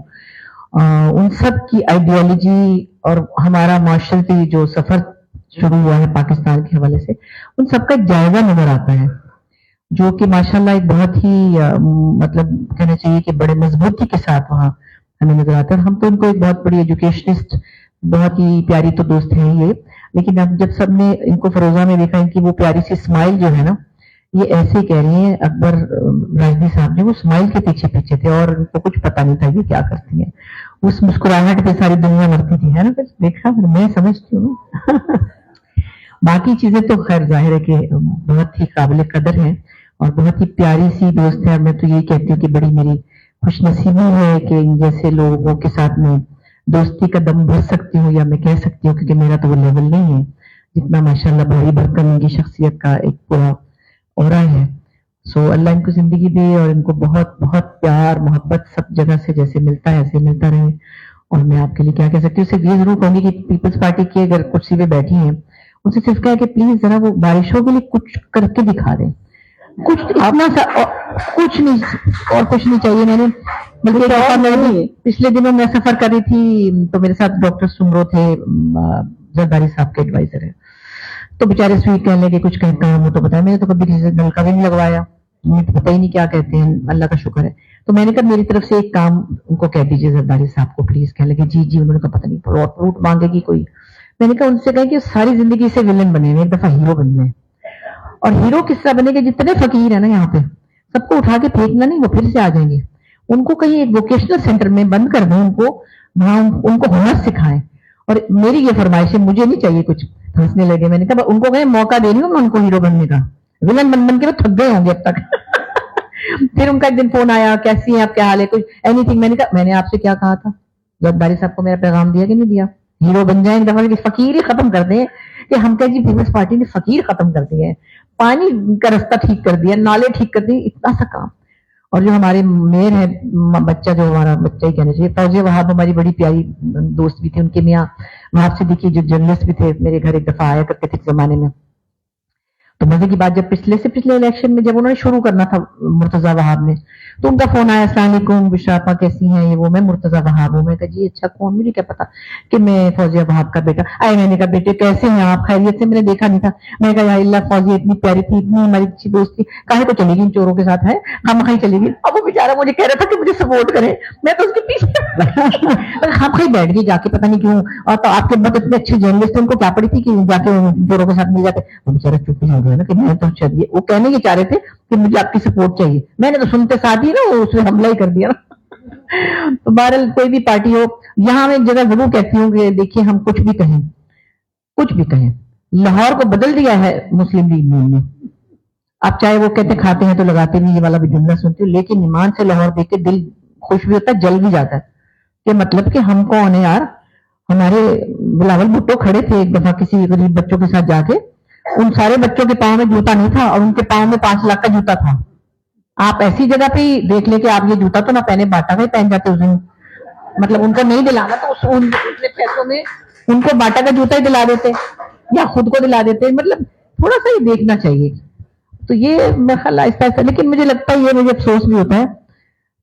ان سب کی آئیڈیالوجی اور ہمارا معاشرتی جو سفر شروع ہوا ہے پاکستان کے حوالے سے, ان سب کا ایک جائزہ نظر آتا ہے, جو کہ ماشاءاللہ ایک بہت ہی مطلب کہنا چاہیے کہ بڑے مضبوطی کے ساتھ وہاں ہمیں نظر آتا ہے. ہم تو ان کو ایک بہت بڑی ایجوکیشنسٹ, بہت ہی پیاری تو دوست ہیں یہ, لیکن اب جب سب نے ان کو فروزہ میں دیکھا, ان کی وہ پیاری سی اسمائل جو ہے نا, یہ ایسے کہہ رہی ہیں اکبر راشدی صاحب جو وہ اسمائل کے پیچھے پیچھے تھے, اور ان کو کچھ پتا نہیں تھا یہ کیا کرتی ہیں. اس مسکراہٹ پہ ساری دنیا مرتی تھی, ہے نا, پھر دیکھا, پھر میں سمجھتی ہوں. باقی چیزیں تو خیر ظاہر ہے کہ بہت ہی قابل قدر ہیں, اور بہت ہی پیاری سی دوست ہے. میں تو یہ کہتی ہوں کہ بڑی میری خوش نصیبی ہے کہ ان جیسے لوگوں کے ساتھ میں دوستی کا دم بھر سکتی ہوں, یا میں کہہ سکتی ہوں, کیونکہ میرا تو وہ لیول نہیں ہے جتنا ماشاءاللہ بھاری بھرکم ان کی شخصیت کا ایک پورا اورا ہے. سو اللہ ان کو زندگی دے, اور ان کو بہت بہت پیار محبت سب جگہ سے جیسے ملتا ہے ایسے ملتا رہے. اور میں آپ کے لیے کیا کہہ سکتی ہوں, صرف یہ ضرور کہوں گی کہ پیپلز پارٹی کی اگر کرسی پہ بیٹھی ہیں, ان سے صرف کہا کہ پلیز ذرا وہ بارشوں کے لیے کچھ کر کے دکھا دیں, کچھ اتنا سا, کچھ نہیں اور کچھ نہیں چاہیے. میں نے بلکہ پچھلے دنوں میں سفر کر رہی تھی, تو میرے ساتھ ڈاکٹر سمرو تھے, زرداری صاحب کے ایڈوائزر ہے, تو بیچارے سویٹ کہنے لگے کچھ کہتا ہوں تو بتایا, میں نے تو کبھی کسی سے نل کا بھی نہیں لگوایا, مجھے پتہ ہی نہیں کیا کہتے ہیں, اللہ کا شکر ہے. تو میں نے کہا میری طرف سے ایک کام ان کو کہہ دیجیے زرداری صاحب کو پلیز. کہنے لگے جی جی. انہوں نے کہا پتہ نہیں فروٹ مانگے گی کوئی. میں نے کہا ان سے کہیں کہ ساری زندگی سے ولن بنے ہوئے, ایک دفعہ ہیرو بن جائیں. اور ہیرو کس طرح بنے گے, جتنے فقیر ہیں نا یہاں پہ سب کو اٹھا کے پھینکنا نہیں, وہ پھر سے آ جائیں گے. ان کو کہیں ایک ووکیشنل سینٹر میں بند کر دیں, ان کو وہاں ان کو ہنر سکھائیں. اور میری یہ فرمائش ہے, مجھے نہیں چاہیے کچھ. ہنسنے لگے. میں نے کہا ان کو کہیں موقع دے رہی ہوں میں ان کو ہیرو بننے کا, ولن بن بن کے وہ تھک گئے ہوں گے اب تک. پھر ان کا ایک دن فون آیا, کیسی ہیں آپ, کیا حال ہے, کچھ اینی تھنگ. میں نے کہا میں نے آپ سے کیا کہا تھا, زرداری صاحب کو میرا پیغام دیا کہ نہیں دیا, ہیرو بن جائیں ایک دفعہ, کہ فقیر ہی ختم کر دیں. کہ ہم کہ جی پیپلز پارٹی نے فقیر ختم کر دیے ہیں, پانی کا رستہ ٹھیک کر دیا, نالے ٹھیک کر دیے, اتنا سا کام. اور جو ہمارے میئر ہے, بچہ جو ہمارا بچہ ہی کہنا چاہیے, فوزیہ وہاب ہماری بڑی پیاری دوست بھی تھی, ان کے میاں وہاں سے دیکھیے جو جرنلسٹ بھی تھے, میرے گھر ایک دفعہ آیا کرتے تھے زمانے میں. تو مزے کی بات, جب پچھلے الیکشن میں جب انہوں نے شروع کرنا تھا مرتضیٰ وہاب نے, تو ان کا فون آیا, السلام علیکم بشراپا کیسی ہیں, یہ وہ, میں مرتضیٰ وہاب ہوں. میں کہا جی اچھا کون, مجھے کیا پتا کہ میں فوزیہ وہاب کا بیٹا. آئے میں نے کہا بیٹے کیسے ہیں آپ, خیریت سے, میں نے دیکھا نہیں تھا. میں نے کہا یا اللہ فوزیہ اتنی پیاری تھی, اتنی ہماری اچھی دوست تھی, کہے تو چلے گی ان چوروں کے ساتھ, ہے ہم کہیں چلے گی. اب وہ بیچارہ مجھے کہہ رہا تھا کہ مجھے سپورٹ کرے, میں تو اس کے پیچھے ہم کہیں بیٹھ گئی جا کے, پتہ نہیں کیوں. اور تو آپ کے بہت اتنے اچھے جرنلسٹ, ان کو کیا پڑی تھی کہ جا کے چوروں کے ساتھ مل جاتے. وہ بیچارہ چپ ہی ہو گیا نا, کہ میں تو چلیے, وہ کہنے یہ چاہ رہے تھے کہ مجھے آپ کی سپورٹ چاہیے. میں نے تو سنتے ساتھ ہی نا اس نے حملہ ہی کر دیا. تو بہرحال کوئی بھی پارٹی ہو, یہاں میں ایک جگہ ضرور کہتی ہوں کہ دیکھیے ہم کچھ بھی کہیں, لاہور کو بدل دیا ہے مسلم لیگ نے. اب چاہے وہ کہتے کھاتے ہیں تو لگاتے نہیں, یہ والا بھی جملہ سنتی ہوں, لیکن ایمان سے لاہور دیکھ کے دل خوش بھی ہوتا ہے, جل بھی جاتا ہے. کہ مطلب کہ ہم کون ہیں یار. ہمارے بلاول بھٹو کھڑے تھے ایک دفعہ کسی غریب بچوں کے ساتھ جا کے, ان سارے بچوں کے پاؤں میں جوتا نہیں تھا, اور ان کے پاؤں میں 5 لاکھ کا جوتا تھا. آپ ایسی جگہ پہ ہی دیکھ لیں کہ آپ یہ جوتا تو نہ پہنے, باٹا کا ہی پہن جاتے اس دن. مطلب ان کو نہیں دلانا تو اتنے پیسوں میں ان کو باٹا کا جوتا ہی دلا دیتے, یا خود کو دلا دیتے. مطلب تھوڑا سا ہی دیکھنا چاہیے. تو یہ میں خیال آہستہ آہستہ, لیکن مجھے لگتا ہے یہ مجھے افسوس بھی ہوتا ہے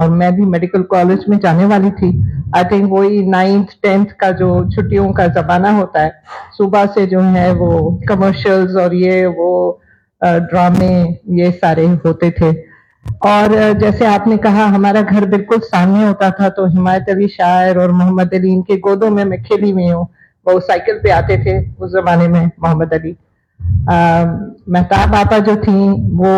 اور میں بھی میڈیکل کالج میں جانے والی تھی. آئی تھنک وہی 9th 10th کا جو چھٹیوں کا زمانہ ہوتا ہے, صبح سے جو ہے وہ کمرشلز اور یہ وہ ڈرامے یہ سارے ہوتے تھے. اور جیسے آپ نے کہا ہمارا گھر بالکل سامنے ہوتا تھا, تو حمایت علی شاعر اور محمد علی ان کے گودوں میں کھیلی ہوئی ہوں. وہ سائیکل پہ آتے تھے اس زمانے میں محمد علی. مہتاب آپا جو تھیں وہ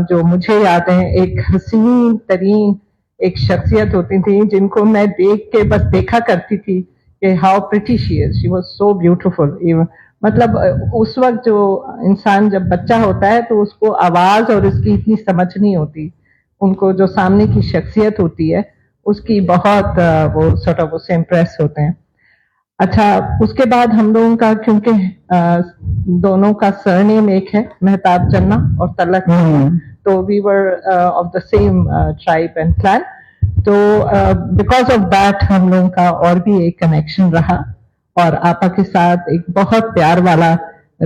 جو مجھے یاد ہیں ایک حسین ترین ایک شخصیت ہوتی تھی جن کو میں دیکھ کے بس دیکھا کرتی تھی کہ how pretty she is, she was so beautiful. مطلب اس وقت جو انسان جب بچہ ہوتا ہے تو اس کو آواز اور اس کی اتنی سمجھ نہیں ہوتی, ان کو جو سامنے کی شخصیت ہوتی ہے اس کی بہت وہ سارٹ آف اس سے امپریس ہوتے ہیں. اچھا, اس کے بعد ہم لوگوں کا کیونکہ دونوں کا سرنیم ایک ہے, مہتاب چنا اور تلک, تو we are of the same tribe and clan, تو بیکاز آف دیٹ ہم لوگوں کا اور بھی ایک کنیکشن رہا. اور آپا کے ساتھ ایک بہت پیار والا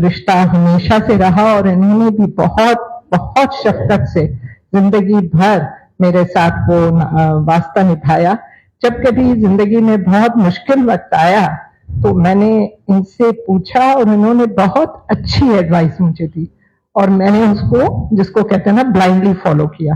رشتہ ہمیشہ سے رہا, اور انہوں نے بھی بہت بہت شفقت سے زندگی بھر میرے ساتھ وہ واسطہ نبھایا. جب کبھی زندگی میں بہت مشکل وقت آیا تو میں نے ان سے پوچھا اور انہوں نے بہت اچھی ایڈوائس مجھے دی, اور میں نے اس کو جس کو کہتے ہیں نا بلائنڈلی فالو کیا.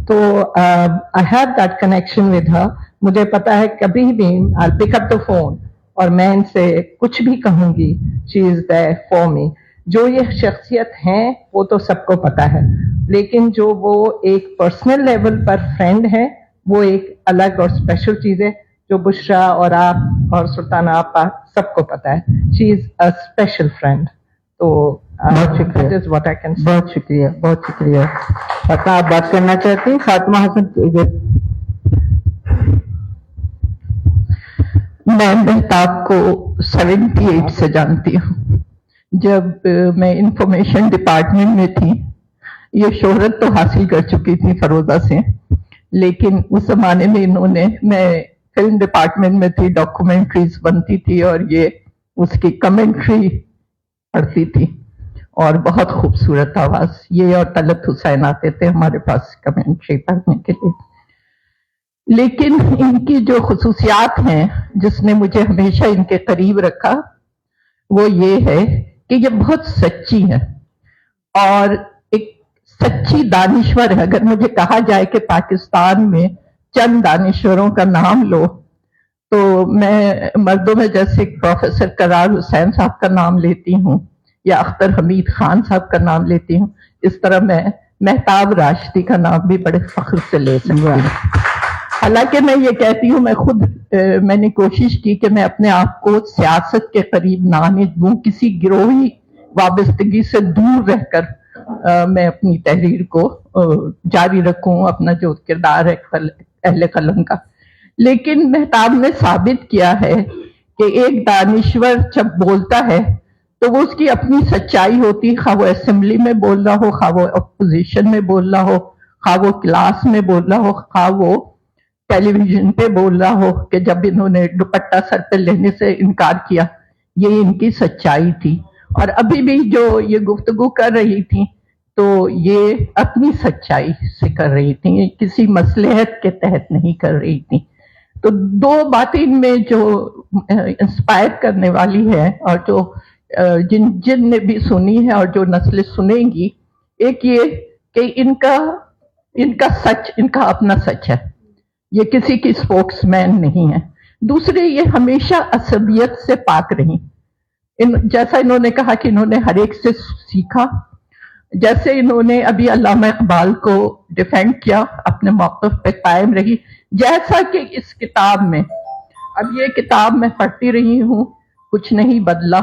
تو I have that connection with her. مجھے پتا ہے کبھی بھی آئی پک اپ دا فون اور میں ان سے کچھ بھی کہوں گی, شی از دیئر فار می. جو یہ شخصیت ہیں وہ تو سب کو پتا ہے, لیکن جو وہ ایک پرسنل لیول پر فرینڈ ہے وہ ایک الگ اور اسپیشل چیز ہے, جو بشرا اور آپ اور سلطانہ آپا سب کو پتا ہے. شی از اے اسپیشل فرینڈ. تو بہت شکریہ, بہت شکریہ, بہت شکریہ. پتا آپ بات کرنا چاہتے ہیں فاطمہ حسن؟ میں مہتاب کو 78 سے جانتی ہوں. جب میں انفارمیشن ڈپارٹمنٹ میں تھی, یہ شہرت تو حاصل کر چکی تھی فروزہ سے, لیکن اس زمانے میں انہوں نے, میں فلم ڈپارٹمنٹ میں تھی, ڈاکومنٹریز بنتی تھی اور یہ اس کی کمنٹری پڑھتی تھی, اور بہت خوبصورت آواز. یہ اور طلعت حسین آتے تھے ہمارے پاس کمنٹری پڑھنے کے لیے. لیکن ان کی جو خصوصیات ہیں جس نے مجھے ہمیشہ ان کے قریب رکھا وہ یہ ہے کہ یہ بہت سچی ہے اور ایک سچی دانشور ہے. اگر مجھے کہا جائے کہ پاکستان میں چند دانشوروں کا نام لو تو میں مردوں میں جیسے پروفیسر قرار حسین صاحب کا نام لیتی ہوں یا اختر حمید خان صاحب کا نام لیتی ہوں, اس طرح میں مہتاب راشدی کا نام بھی بڑے فخر سے لے سکتی ہوں. حالانکہ میں یہ کہتی ہوں, میں خود میں نے کوشش کی کہ میں اپنے آپ کو سیاست کے قریب نہ آنے دوں, کسی گروہی وابستگی سے دور رہ کر میں اپنی تحریر کو جاری رکھوں, اپنا جو کردار ہے اہل قلم کا. لیکن مہتاب نے ثابت کیا ہے کہ ایک دانشور جب بولتا ہے تو وہ اس کی اپنی سچائی ہوتی, خواہ وہ اسمبلی میں بول رہا ہو, خواہ وہ اپوزیشن میں بول رہا ہو, خواہ وہ کلاس میں بول رہا ہو, خواہ وہ ٹیلی ویژن پہ بول رہا ہو کہ جب انہوں نے دوپٹہ سر پہ لینے سے انکار کیا, یہ ان کی سچائی تھی. اور ابھی بھی جو یہ گفتگو کر رہی تھی تو یہ اپنی سچائی سے کر رہی تھی, کسی مصلحت کے تحت نہیں کر رہی تھی. تو دو باتیں ان میں جو انسپائر کرنے والی ہے اور جو جن نے بھی سنی ہے اور جو نسلیں سنیں گی, ایک یہ کہ ان کا سچ, ان کا اپنا سچ ہے, یہ کسی کی اسپوکس مین نہیں ہے. دوسرے یہ ہمیشہ عصبیت سے پاک رہی. جیسا انہوں نے کہا کہ انہوں نے ہر ایک سے سیکھا, جیسے انہوں نے ابھی علامہ اقبال کو ڈیفینڈ کیا, اپنے موقف پہ قائم رہی, جیسا کہ اس کتاب میں, اب یہ کتاب میں پڑھتی رہی ہوں, کچھ نہیں بدلا.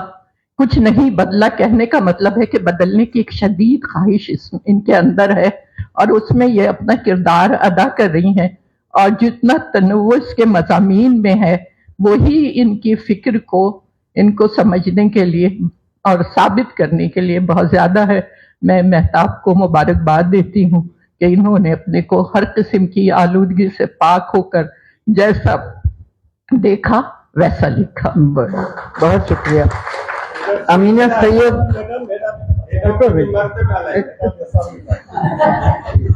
کچھ نہیں بدلا کہنے کا مطلب ہے کہ بدلنے کی ایک شدید خواہش ان کے اندر ہے, اور اس میں یہ اپنا کردار ادا کر رہی ہیں. اور جتنا تنوع اس کے مضامین میں ہے وہی ان کی فکر کو, ان کو سمجھنے کے لیے اور ثابت کرنے کے لیے بہت زیادہ ہے. میں مہتاب کو مبارکباد دیتی ہوں کہ انہوں نے اپنے کو ہر قسم کی آلودگی سے پاک ہو کر جیسا دیکھا ویسا لکھا. بہت شکریہ. امینہ سید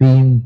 3